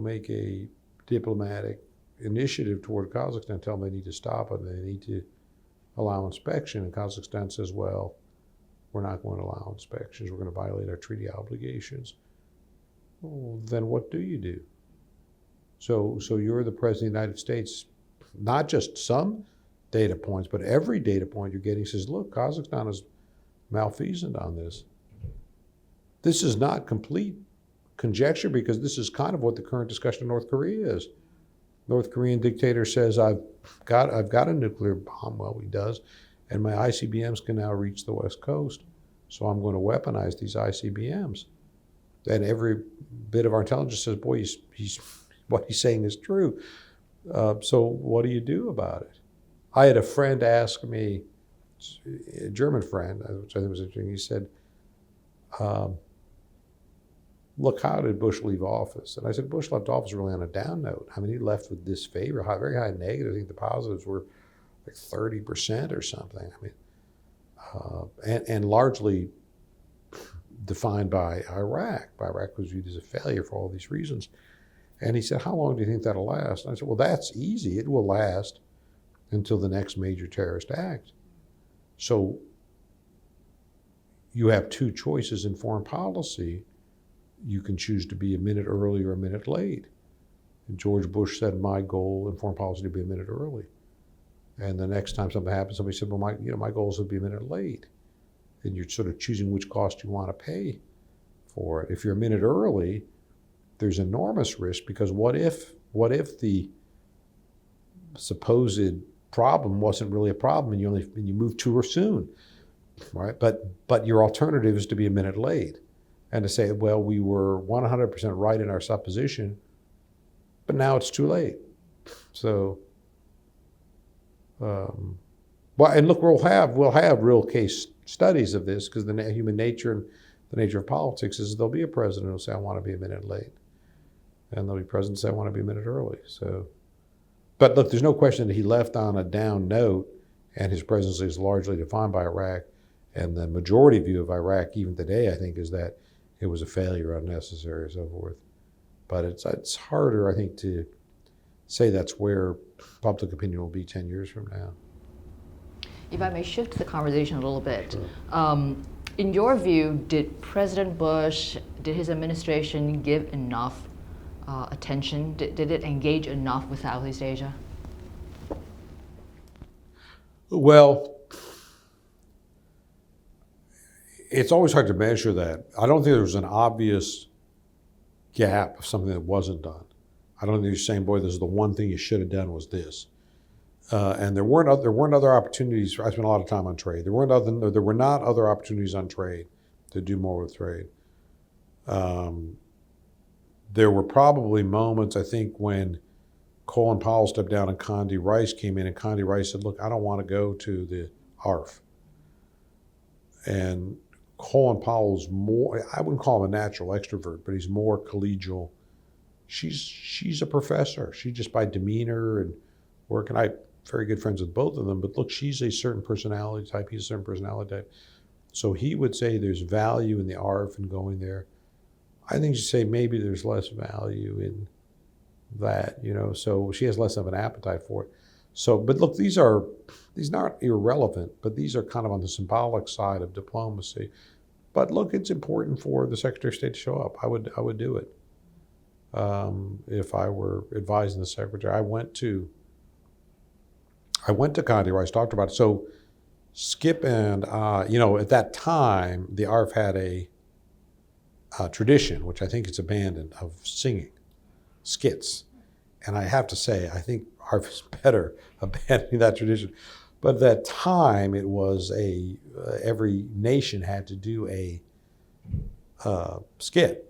make a diplomatic initiative toward Kazakhstan, tell them they need to stop it, they need to allow inspection. And Kazakhstan says, well, we're not going to allow inspections, we're going to violate our treaty obligations. Well, then what do you do? So you're the President of the United States, not just some data points, but every data point you're getting says, look, Kazakhstan is malfeasant on this. This is not complete conjecture because this is kind of what the current discussion in North Korea is. North Korean dictator says, I've got a nuclear bomb. Well, he does. And my ICBMs can now reach the West Coast. So I'm going to weaponize these ICBMs. And every bit of our intelligence says, boy, he's what he's saying is true. So what do you do about it? I had a friend ask me, a German friend, which I think was interesting, he said, look, how did Bush leave office? And I said, Bush left office really on a down note. I mean, he left with disfavor, very high negative. I think the positives were like 30% or something. I mean, and largely defined by Iraq. Iraq was viewed as a failure for all these reasons. And he said, how long do you think that'll last? And I said, well, that's easy. It will last until the next major terrorist act. So you have two choices in foreign policy. You can choose to be a minute early or a minute late. And George Bush said, my goal in foreign policy to be a minute early. And the next time something happens, somebody said, well, my goal is to be a minute late. And you're sort of choosing which cost you want to pay for it. If you're a minute early, there's enormous risk because what if the supposed problem wasn't really a problem and you moved too soon, right? But your alternative is to be a minute late and to say, well, we were 100% right in our supposition, but now it's too late. So, well, and look, we'll have real case studies of this because the human nature and the nature of politics is there'll be a president who'll say, I want to be a minute late. And there'll be presidents who say, I want to be a minute early. So, but look, there's no question that he left on a down note and his presidency is largely defined by Iraq. And the majority view of Iraq, even today, I think, is that it was a failure, unnecessary, and so forth. But it's harder, I think, to say that's where public opinion will be 10 years from now. If I may shift the conversation a little bit. In your view, did President Bush, did his administration give enough attention? Did it engage enough with Southeast Asia? Well, it's always hard to measure that. I don't think there was an obvious gap of something that wasn't done. I don't think you're saying, boy, this is the one thing you should have done was this. And there weren't other opportunities. I spent a lot of time on trade. There were not other opportunities on trade to do more with trade. There were probably moments, I think, when Colin Powell stepped down and Condi Rice came in, and Condi Rice said, look, I don't want to go to the ARF. And Colin Powell's more, I wouldn't call him a natural extrovert, but he's more collegial. She's a professor. She just by demeanor and work, and I'm very good friends with both of them, but look, she's a certain personality type, he's a certain personality type. So he would say there's value in the ARF and going there. I think you say maybe there's less value in that, so she has less of an appetite for it. So, but look, these are not irrelevant, but these are kind of on the symbolic side of diplomacy. But look, it's important for the Secretary of State to show up. I would do it. If I were advising the Secretary. I went to I went to Condi Rice, talked about it. So Skip and, at that time, the ARF had a tradition, which I think is abandoned, of singing skits. And I have to say, I think ARF is better abandoning that tradition. But at that time, it was every nation had to do a skit.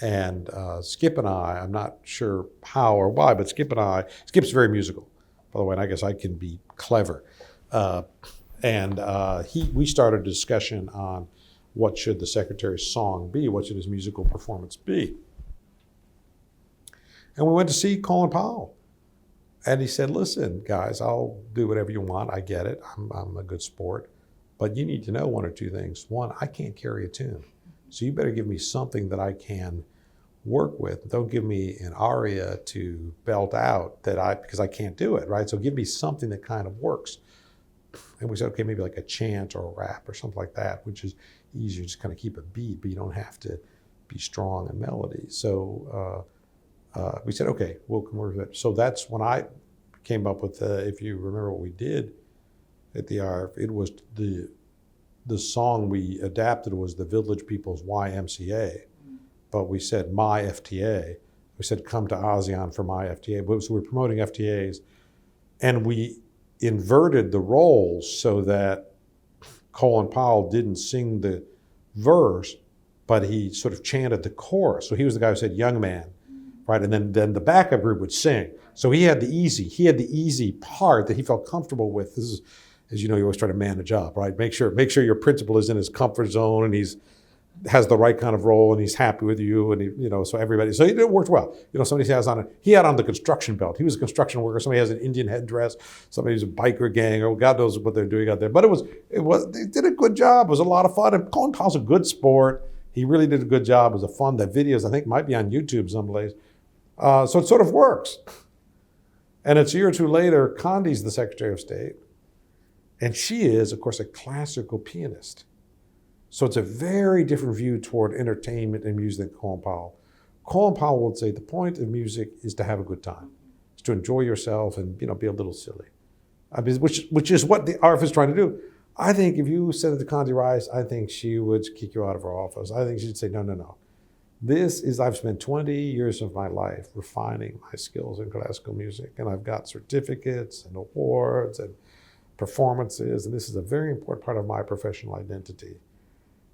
And Skip and I'm not sure how or why, but Skip's very musical, by the way, and I guess I can be clever. We started a discussion on what should the Secretary's song be, what should his musical performance be. And we went to see Colin Powell. And he said, listen, guys, I'll do whatever you want. I get it. I'm a good sport. But you need to know one or two things. One, I can't carry a tune. So you better give me something that I can work with. Don't give me an aria to belt out because I can't do it, right? So give me something that kind of works. And we said, okay, maybe like a chant or a rap or something like that, which is easier, just kind of keep a beat, but you don't have to be strong in melody. So we said, okay, we'll come work with it. So that's when I came up with, if you remember what we did at the ARF, it was the song we adapted was the Village People's YMCA, but we said my FTA. We said come to ASEAN for my FTA. So we're promoting FTAs, and we inverted the roles so that Colin Powell didn't sing the verse, but he sort of chanted the chorus. So he was the guy who said young man, right? And then the backup group would sing. So he had the easy part that he felt comfortable with. This is, as you know, you always try to manage up, right? Make sure your principal is in his comfort zone and has the right kind of role and he's happy with you and so it worked well. Somebody he had on the construction belt. He was a construction worker. Somebody has an Indian headdress. Somebody who's a biker gang, or God knows what they're doing out there. But they did a good job. It was a lot of fun. And Colin Powell's a good sport. He really did a good job. It was a fun. The videos I think might be on YouTube someplace. So it sort of works. And it's a year or two later, Condi's the Secretary of State. And she is, of course, a classical pianist. So it's a very different view toward entertainment and music than Colin Powell. Colin Powell would say the point of music is to have a good time. It's to enjoy yourself and be a little silly. I mean, which is what the ARF is trying to do. I think if you said it to Condi Rice, I think she would kick you out of her office. I think she'd say, no. I've spent 20 years of my life refining my skills in classical music, and I've got certificates and awards and performances, and this is a very important part of my professional identity.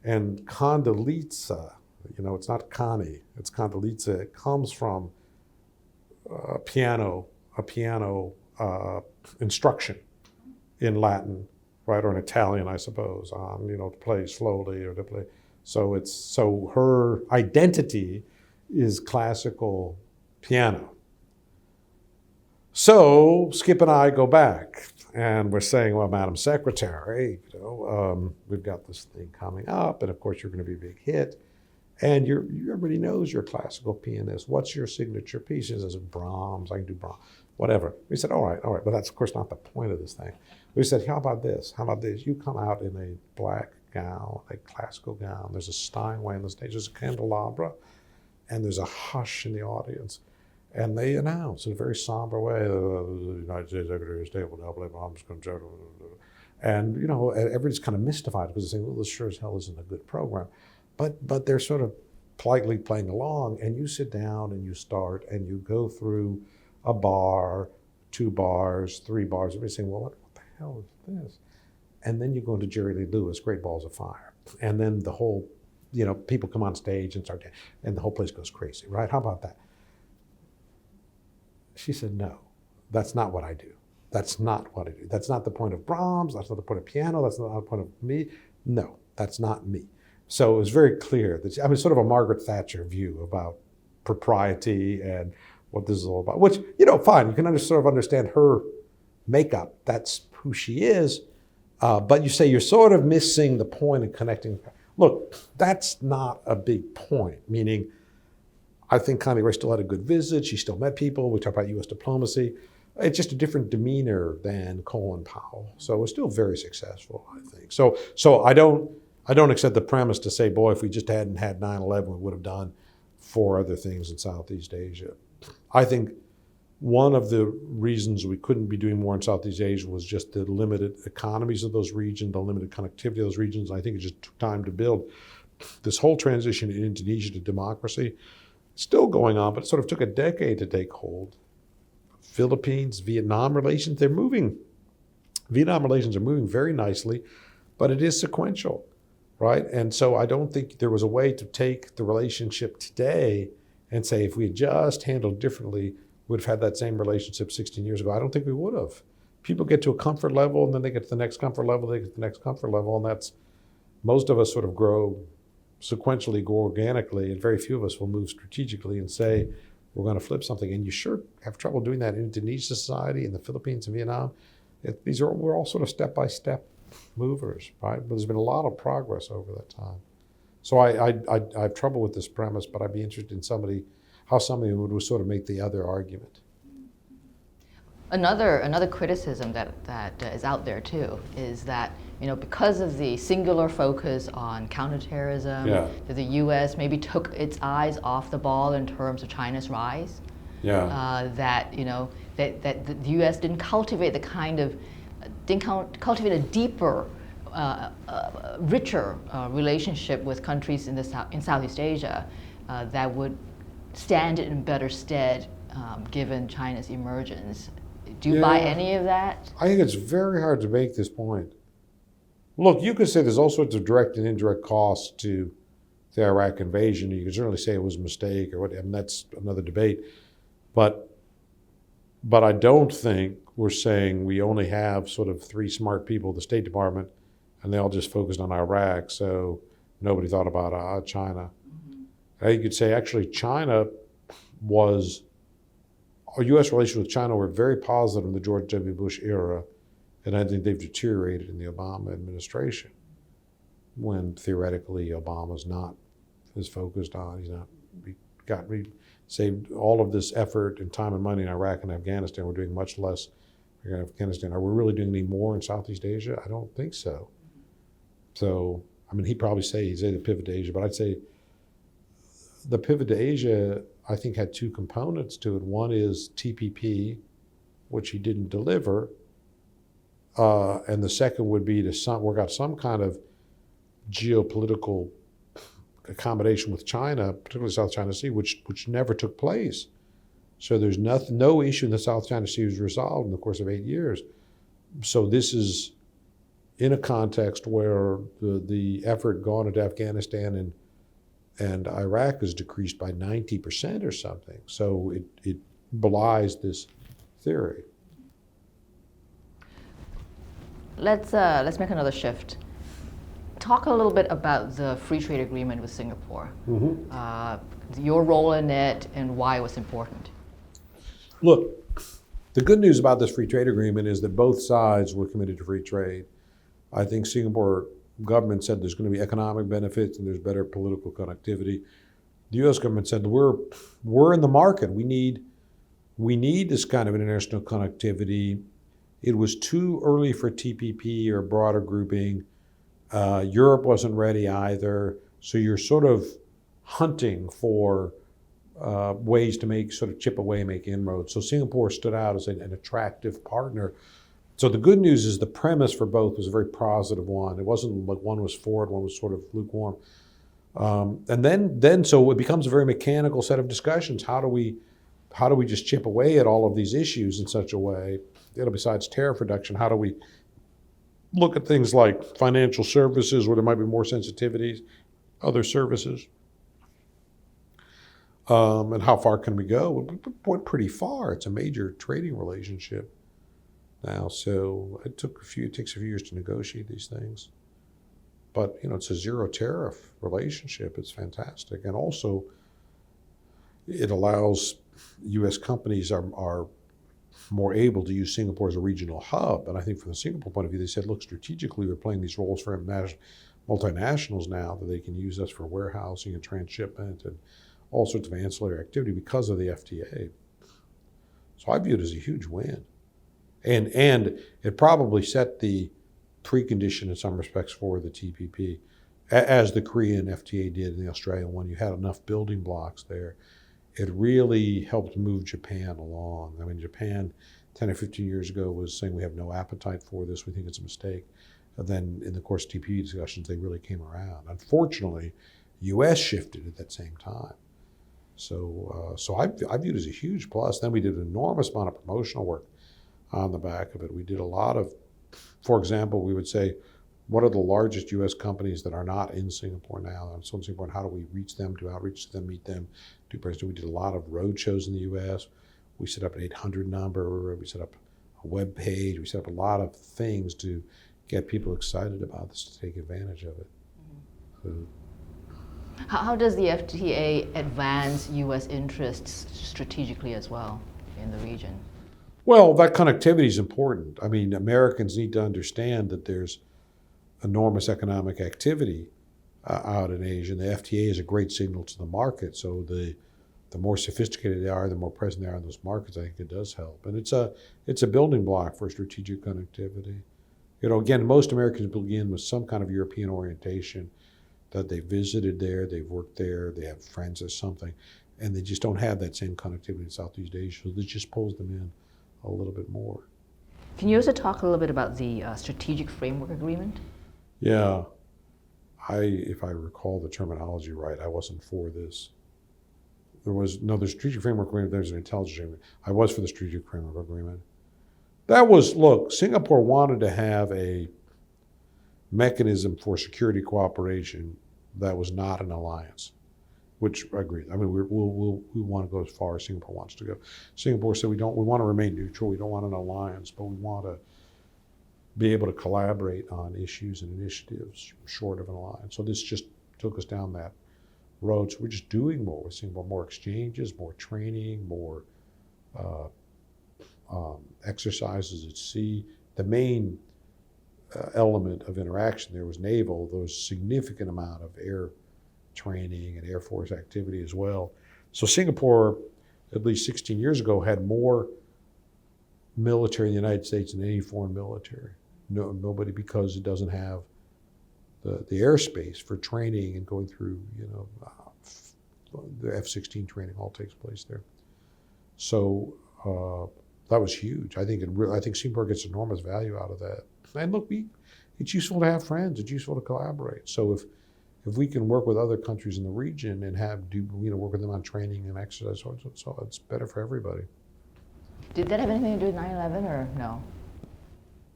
And Condoleezza, it's not Connie, it's Condoleezza. It comes from a piano instruction in Latin, right, or in Italian, I suppose, to play slowly or to play. So her identity is classical piano. So Skip and I go back and we're saying, well, Madam Secretary, we've got this thing coming up, and of course you're going to be a big hit. And everybody knows you're a classical pianist. What's your signature piece? She says, Brahms, I can do Brahms, whatever. We said, all right, but that's of course not the point of this thing. We said, how about this? You come out in a black gown, a classical gown. There's a Steinway on the stage, there's a candelabra, and there's a hush in the audience. And they announce in a very somber way, the United States Secretary of State will now play Brahms Concerto. And, everybody's kind of mystified because they're saying, well, this sure as hell isn't a good program. But they're sort of politely playing along, and you sit down and you start and you go through a bar, 2 bars, 3 bars. Everybody's saying, well, what the hell is this? And then you go into Jerry Lee Lewis, Great Balls of Fire. And then the whole, people come on stage and start, and the whole place goes crazy, right? How about that? She said, no, that's not what I do. That's not what I do. That's not the point of Brahms. That's not the point of piano. That's not the point of me. No, that's not me. So it was very clear that, sort of a Margaret Thatcher view about propriety and what this is all about, which, fine, you can sort of understand her makeup. That's who she is. But you say you're sort of missing the point in connecting. Look, that's not a big point, meaning I think Condi Rice still had a good visit. She still met people. We talk about U.S. diplomacy. It's just a different demeanor than Colin Powell. So it was still very successful, I think. So I don't accept the premise to say, boy, if we just hadn't had 9/11, we would have done 4 other things in Southeast Asia. I think One of the reasons we couldn't be doing more in Southeast Asia was just the limited economies of those regions, the limited connectivity of those regions. I think it just took time to build. This whole transition in Indonesia to democracy is still going on, but it sort of took a decade to take hold. Philippines, Vietnam relations, they're moving. Vietnam relations are moving very nicely, but it is sequential, right? And so I don't think there was a way to take the relationship today and say, if we had just handled differently, we'd have had that same relationship 16 years ago. I don't think we would have. People get to a comfort level, and then they get to the next comfort level, they get to the next comfort level, and that's, most of us sort of grow sequentially, grow organically, and very few of us will move strategically and say, we're going to flip something. And you sure have trouble doing that in Indonesia society, in the Philippines and Vietnam. We're all sort of step-by-step movers, right? But there's been a lot of progress over that time. So I have trouble with this premise, but I'd be interested in how somebody would sort of make the other argument. Another criticism that is out there too is that, because of the singular focus on counterterrorism, that the U.S. maybe took its eyes off the ball in terms of China's rise. That the U.S. didn't cultivate cultivate a deeper, richer relationship with countries in Southeast Asia that would stand it in better stead given China's emergence. Do you buy any of that? I think it's very hard to make this point. Look, you could say there's all sorts of direct and indirect costs to the Iraq invasion. You could certainly say it was a mistake or whatever, and that's another debate. But I don't think we're saying we only have sort of 3 smart people at the State Department and they all just focused on Iraq, so nobody thought about China. Mm-hmm. You could say actually our U.S. relations with China were very positive in the George W. Bush era, and I think they've deteriorated in the Obama administration, when theoretically Obama's not as focused on, we saved all of this effort and time and money in Iraq and Afghanistan. We're doing much less in Afghanistan. Are we really doing any more in Southeast Asia? I don't think so. So, he'd probably say the pivot to Asia, but I'd say the pivot to Asia, I think, had 2 components to it. One is TPP, which he didn't deliver, and the second would be to work out some kind of geopolitical accommodation with China, particularly South China Sea, which never took place. So there's no issue in the South China Sea was resolved in the course of 8 years. So this is in a context where the effort gone into Afghanistan and Iraq is decreased by 90% or something. So it belies this theory. Let's make another shift. Talk a little bit about the free trade agreement with Singapore. Mm-hmm. Your role in it and why it was important. Look, the good news about this free trade agreement is that both sides were committed to free trade. I think Singapore government said there's going to be economic benefits and there's better political connectivity. The U.S. government said we're in the market. We need this kind of international connectivity. It was too early for TPP or broader grouping. Europe wasn't ready either. So you're sort of hunting for ways to chip away, make inroads. So Singapore stood out as an attractive partner. So the good news is the premise for both was a very positive one. It wasn't like one was for it, one was sort of lukewarm. And then so it becomes a very mechanical set of discussions. How do we just chip away at all of these issues in such a way? Besides tariff reduction, how do we look at things like financial services where there might be more sensitivities, other services? And how far can we go? We went pretty far. It's a major trading relationship now. So it takes a few years to negotiate these things. But, it's a zero tariff relationship. It's fantastic. And also, it allows U.S. companies are more able to use Singapore as a regional hub. And I think from the Singapore point of view, they said, look, strategically, we're playing these roles for multinationals now that they can use us for warehousing and transshipment and all sorts of ancillary activity because of the FTA. So I view it as a huge win. And it probably set the precondition in some respects for the TPP, as the Korean FTA did and the Australian one. You had enough building blocks there. it really helped move Japan along. I mean, Japan 10 or 15 years ago was saying we have no appetite for this, we think it's a mistake. And then in the course of TPP discussions, they really came around. Unfortunately, U.S. shifted at that same time. So I view it as a huge plus. Then we did an enormous amount of promotional work on the back of it. We did a lot of, for example, we would say, what are the largest U.S. companies that are not in Singapore now? And so in Singapore, and how do we reach them, do outreach to them, meet them, do presentation? We did a lot of road shows in the U.S. We set up an 800 number. We set up a web page. We set up a lot of things to get people excited about this, to take advantage of it. So, how does the FTA advance U.S. interests strategically as well in the region? well, that connectivity is important. I mean, Americans need to understand that there's enormous economic activity out in Asia, and the FTA is a great signal to the market. So the more sophisticated they are, the more present they are in those markets, I think it does help. And it's a building block for strategic connectivity. You know, again, most Americans begin with some kind of European orientation, that they visited there, they've worked there, they have friends or something, and they just don't have that same connectivity in Southeast Asia. So this just pulls them in a little bit more. Can you also talk a little bit about the Strategic Framework Agreement? Yeah, if I recall the terminology right, I wasn't for this. The Strategic Framework Agreement, there's an intelligence agreement. I was for the Strategic Framework Agreement. Look, Singapore wanted to have a mechanism for security cooperation that was not an alliance, which I agree. I mean, we want to go as far as Singapore wants to go. Singapore said we want to remain neutral. We don't want an alliance, but we want to be able to collaborate on issues and initiatives short of an alliance. So this just took us down that road. So we're just doing more with Singapore, more exchanges, more training, more exercises at sea. The main element of interaction there was naval. There was a significant amount of air training and Air Force activity as well. So Singapore, at least 16 years ago, had more military in the United States than any foreign military. Nobody, because it doesn't have the airspace for training and going through, the F-16 training all takes place there. So that was huge. I think Singapore gets enormous value out of that. And look, it's useful to have friends. It's useful to collaborate. So if we can work with other countries in the region and work with them on training and exercise, so it's better for everybody. Did that have anything to do with 9/11 or no?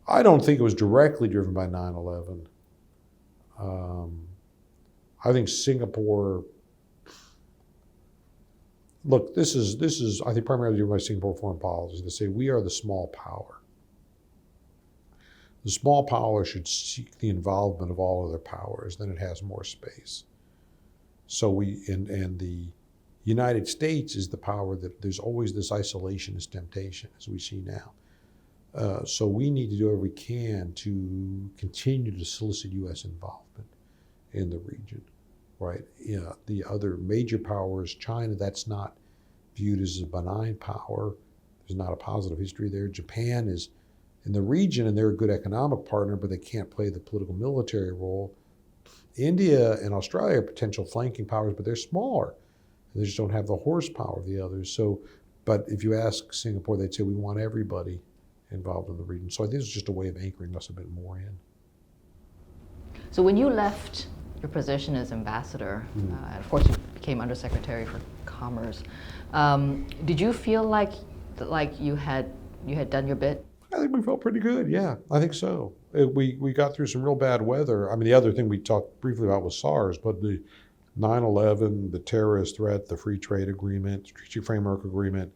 I don't think it was directly driven by 9/11. I think Singapore. Look, this is I think primarily driven by Singapore foreign policy. They say we are the small power. The small power should seek the involvement of all other powers, then it has more space. So and the United States is the power that there's always this isolationist temptation, as we see now. So we need to do whatever we can to continue to solicit U.S. involvement in the region, right? The other major powers, China, that's not viewed as a benign power. There's not a positive history there. Japan is in the region, and they're a good economic partner, but they can't play the political military role. India and Australia are potential flanking powers, but they're smaller. They just don't have the horsepower of the others. So, but if you ask Singapore, they'd say we want everybody involved in the region. So I think it's just a way of anchoring us a bit more in. So when you left your position as ambassador, of course you became Undersecretary for Commerce, did you feel like you had done your bit? I think we felt pretty good, yeah, I think so. We got through some real bad weather. I mean, the other thing we talked briefly about was SARS, but the 9/11, the terrorist threat, the free trade agreement, strategic framework agreement,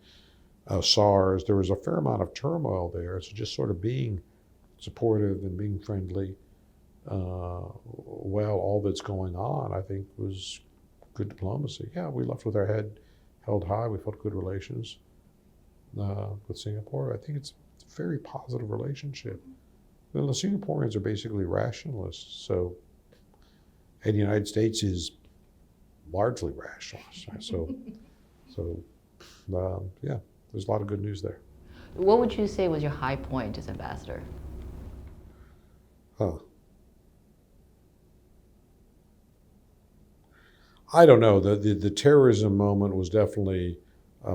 SARS, there was a fair amount of turmoil there. So just sort of being supportive and being friendly while all that's going on, I think was good diplomacy. Yeah, we left with our head held high. We felt good relations with Singapore. I think it's a very positive relationship. Well, the Singaporeans are basically rationalists, and the United States is largely rationalist. Yeah, there's a lot of good news there. What would you say was your high point as ambassador? I don't know. The terrorism moment was definitely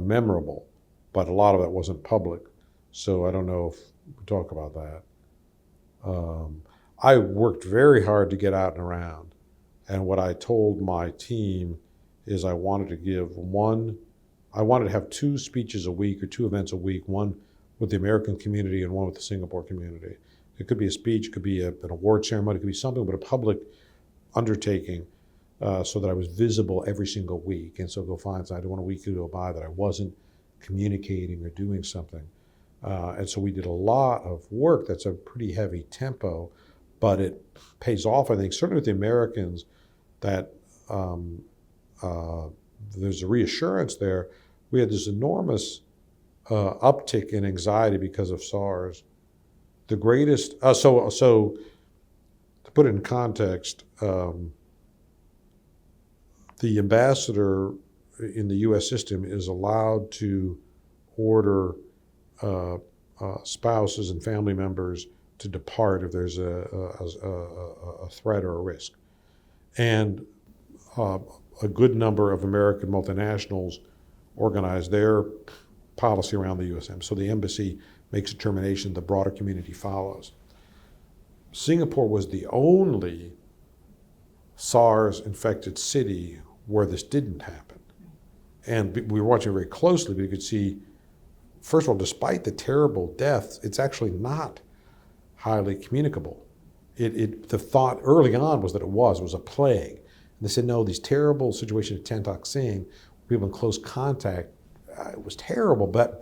memorable, but a lot of that wasn't public. So I don't know if we talk about that. I worked very hard to get out and around. And what I told my team is I wanted to have 2 speeches a week or 2 events a week, one with the American community and one with the Singapore community. It could be a speech, it could be an award ceremony, it could be something, but a public undertaking so that I was visible every single week. And so go find, I don't want a week to go by that I wasn't communicating or doing something. And so we did a lot of work that's a pretty heavy tempo, but it pays off, I think, certainly with the Americans, that there's a reassurance there. We had this enormous uptick in anxiety because of SARS. The greatest, so to put it in context, the ambassador in the U.S. system is allowed to order spouses and family members to depart if there's a threat or a risk. And a good number of American multinationals organize their policy around the USM. So the embassy makes a determination, the broader community follows. Singapore was the only SARS-infected city where this didn't happen. And we were watching very closely, but you could see, first of all, despite the terrible deaths, it's actually not highly communicable. The thought early on was that it was a plague. And they said, no, these terrible situations at Tan Tock Seng, people in close contact, it was terrible, but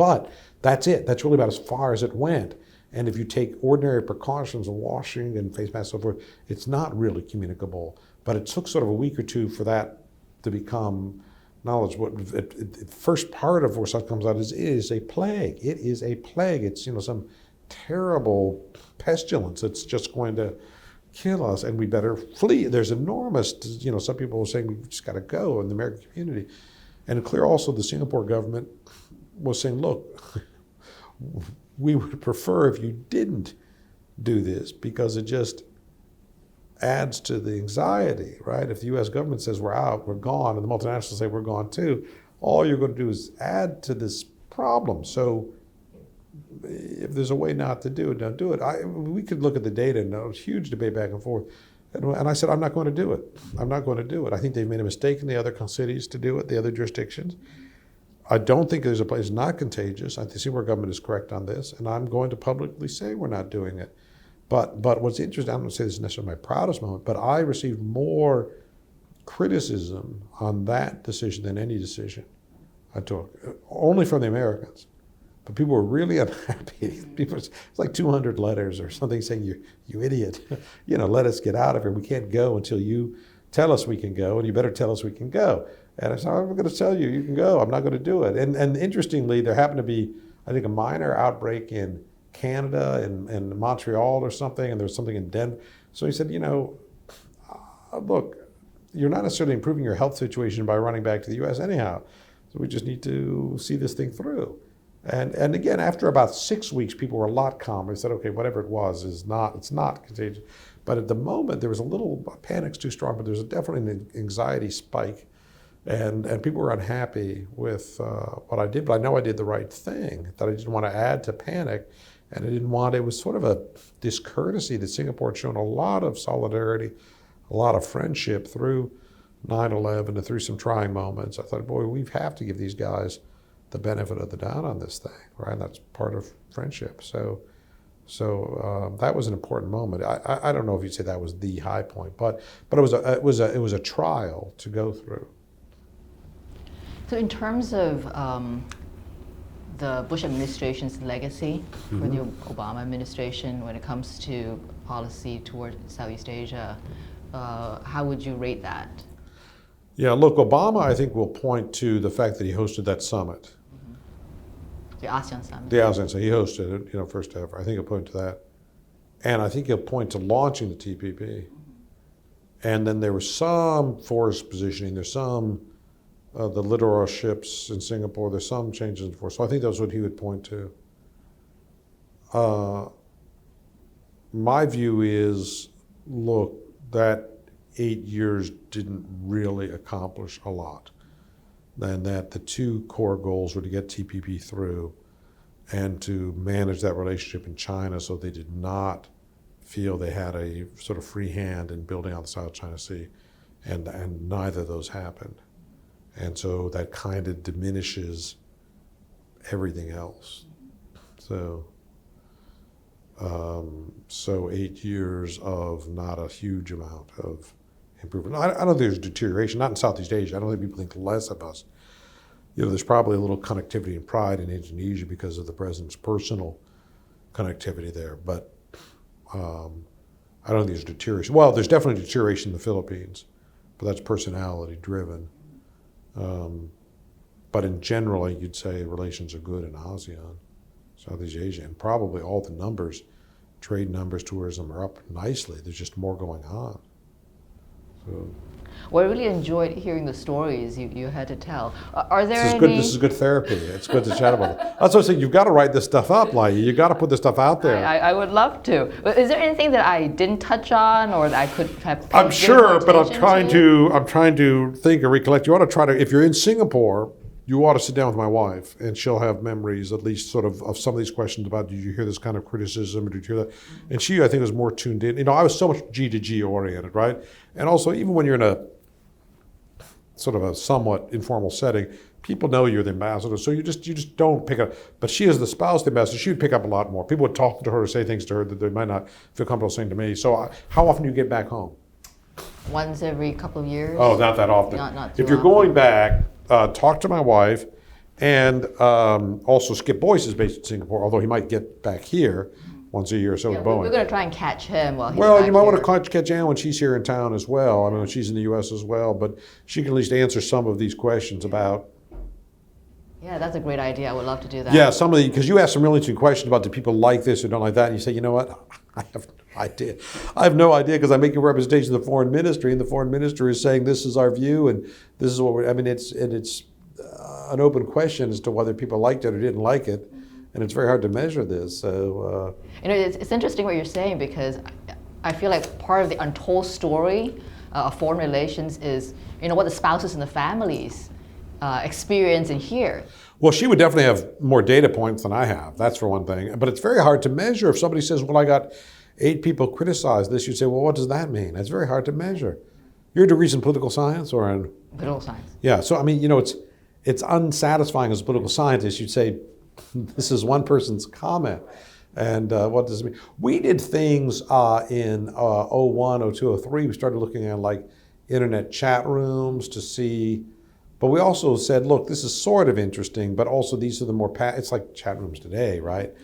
that's it. That's really about as far as it went. And if you take ordinary precautions of washing and face masks and so forth, it's not really communicable. But it took sort of a week or 2 for that to become knowledge. The first part of where SARS comes out is a plague. It is a plague. It's some terrible pestilence that's just going to kill us, and we better flee. There's enormous, some people are saying we just got to go in the American community. And clear also the Singapore government was saying, look, we would prefer if you didn't do this because it just adds to the anxiety, right? If the U.S. government says we're out, we're gone, and the multinationals say we're gone too, all you're going to do is add to this problem. So if there's a way not to do it, don't do it. We could look at the data, and there was a huge debate back and forth. And I said, I'm not going to do it. I'm not going to do it. I think they've made a mistake in the other cities to do it, the other jurisdictions. I don't think there's a place not contagious. I see where government is correct on this, and I'm going to publicly say we're not doing it. But what's interesting, I don't say this is necessarily my proudest moment, but I received more criticism on that decision than any decision I took, only from the Americans. But people were really unhappy. It's like 200 letters or something saying, you idiot, let us get out of here. We can't go until you tell us we can go, and you better tell us we can go. And I said, I'm going to tell you, you can go. I'm not going to do it. And interestingly, there happened to be, I think, a minor outbreak in Canada and Montreal or something, and there was something in Denver. So he said, look, you're not necessarily improving your health situation by running back to the U.S. anyhow. So we just need to see this thing through. And again, after about 6 weeks, people were a lot calmer. They said, okay, whatever it was it's not contagious. But at the moment, there was a little, panic's too strong, but there was definitely an anxiety spike. And people were unhappy with what I did, but I know I did the right thing, that I didn't want to add to panic. And it was sort of a discourtesy that Singapore had shown a lot of solidarity, a lot of friendship through 9/11 and through some trying moments. I thought, boy, we have to give these guys the benefit of the doubt on this thing, right? That's part of friendship. So that was an important moment. I don't know if you'd say that was the high point, but it was a trial to go through. So in terms of the Bush administration's legacy for the Obama administration when it comes to policy toward Southeast Asia, how would you rate that? Yeah, look, Obama, I think, will point to the fact that he hosted that summit. The ASEAN summit. The ASEAN summit, he hosted it, first ever. I think he'll point to that. And I think he'll point to launching the TPP. And then there was some force positioning, there's some, the littoral ships in Singapore, there's some changes in force. So I think that's what he would point to. My view is, look, that 8 years didn't really accomplish a lot. And that the two core goals were to get TPP through and to manage that relationship in China so they did not feel they had a sort of free hand in building out the South China Sea. And neither of those happened. And so that kind of diminishes everything else. So 8 years of not a huge amount of improvement. I don't think there's deterioration, not in Southeast Asia. I don't think people think less of us. There's probably a little connectivity and pride in Indonesia because of the president's personal connectivity there. But I don't think there's deterioration. Well, there's definitely deterioration in the Philippines, but that's personality driven. But in general, you'd say relations are good in ASEAN, Southeast Asia, and probably all the numbers, trade numbers, tourism are up nicely. There's just more going on. So. Well, I really enjoyed hearing the stories you had to tell. Are there This is good therapy. It's good to chat about it. That's what I'm saying. You've got to write this stuff up, like you got to put this stuff out there. I would love to. But is there anything that I didn't touch on, or that I could have? I'm sure, but I'm trying to think and recollect. You ought to try to. If you're in Singapore, you ought to sit down with my wife, and she'll have memories, at least sort of some of these questions about, did you hear this kind of criticism, or did you hear that? And she, I think, was more tuned in. I was so much G to G oriented, right? And also, even when you're in a sort of a somewhat informal setting, people know you're the ambassador, so you just don't pick up. But she is the spouse, the ambassador. She would pick up a lot more. People would talk to her or say things to her that they might not feel comfortable saying to me. So how often do you get back home? Once every couple of years. Oh, not that often. Not too if you're often. going back, talk to my wife, and also Skip Boyce is based in Singapore, although he might get back here once a year or so with Boeing. We're going to try and catch him while he's Well, back you might here. want to catch Ann when she's here in town as well. I mean, when she's in the U.S. as well, but she can at least answer some of these questions about. Yeah, that's a great idea. I would love to do that. Yeah, because you asked some really interesting questions about, do people like this or don't like that, and you say, you know what, I have no idea. I have no idea, because I'm making representation of the foreign ministry, and the foreign ministry is saying this is our view, and this is what we're. I mean, it's an open question as to whether people liked it or didn't like it. And it's very hard to measure this. So, it's interesting what you're saying, because I feel like part of the untold story of foreign relations is, what the spouses and the families experience and hear. Well, she would definitely have more data points than I have. That's for one thing. But it's very hard to measure. If somebody says, well, I got 8 people criticize this, you'd say, well, what does that mean? That's very hard to measure. You're a degree in political science or in? Political science. Yeah. So, I mean, it's unsatisfying as a political scientist. You'd say, this is one person's comment, and what does it mean? We did things in 01, 02, 03. We started looking at like internet chat rooms to see, but we also said, look, this is sort of interesting, but also these are the more, it's like chat rooms today, right?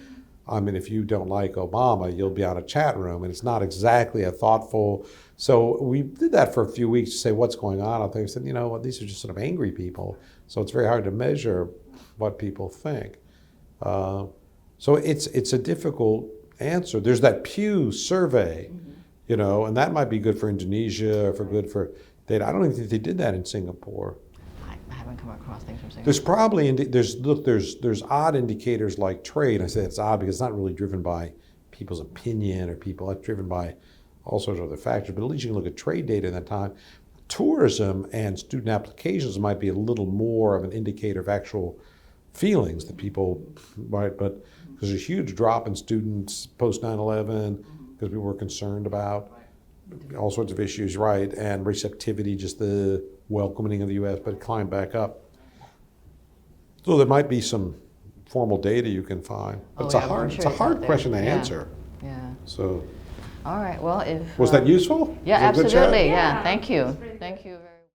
I mean, if you don't like Obama, you'll be on a chat room, and it's not exactly a thoughtful. So we did that for a few weeks to say what's going on out there. We said, these are just sort of angry people, so it's very hard to measure what people think. So it's a difficult answer. There's that Pew survey, and that might be good for Indonesia, or good for data. I don't even think they did that in Singapore. I haven't come across things from Singapore. There's probably there's odd indicators like trade. I say it's odd because it's not really driven by people's opinion or people. It's driven by all sorts of other factors. But at least you can look at trade data in that time. Tourism and student applications might be a little more of an indicator of actual feelings that people, right? But there's a huge drop in students post 9/11 because people were concerned about all sorts of issues, right? And receptivity, just the welcoming of the U.S., but it climbed back up. So there might be some formal data you can find, but it's a hard question to answer. Yeah. So. All right. Well, if was that useful? Yeah, was it a good chat? absolutely. Yeah. Thank you. Thank you very.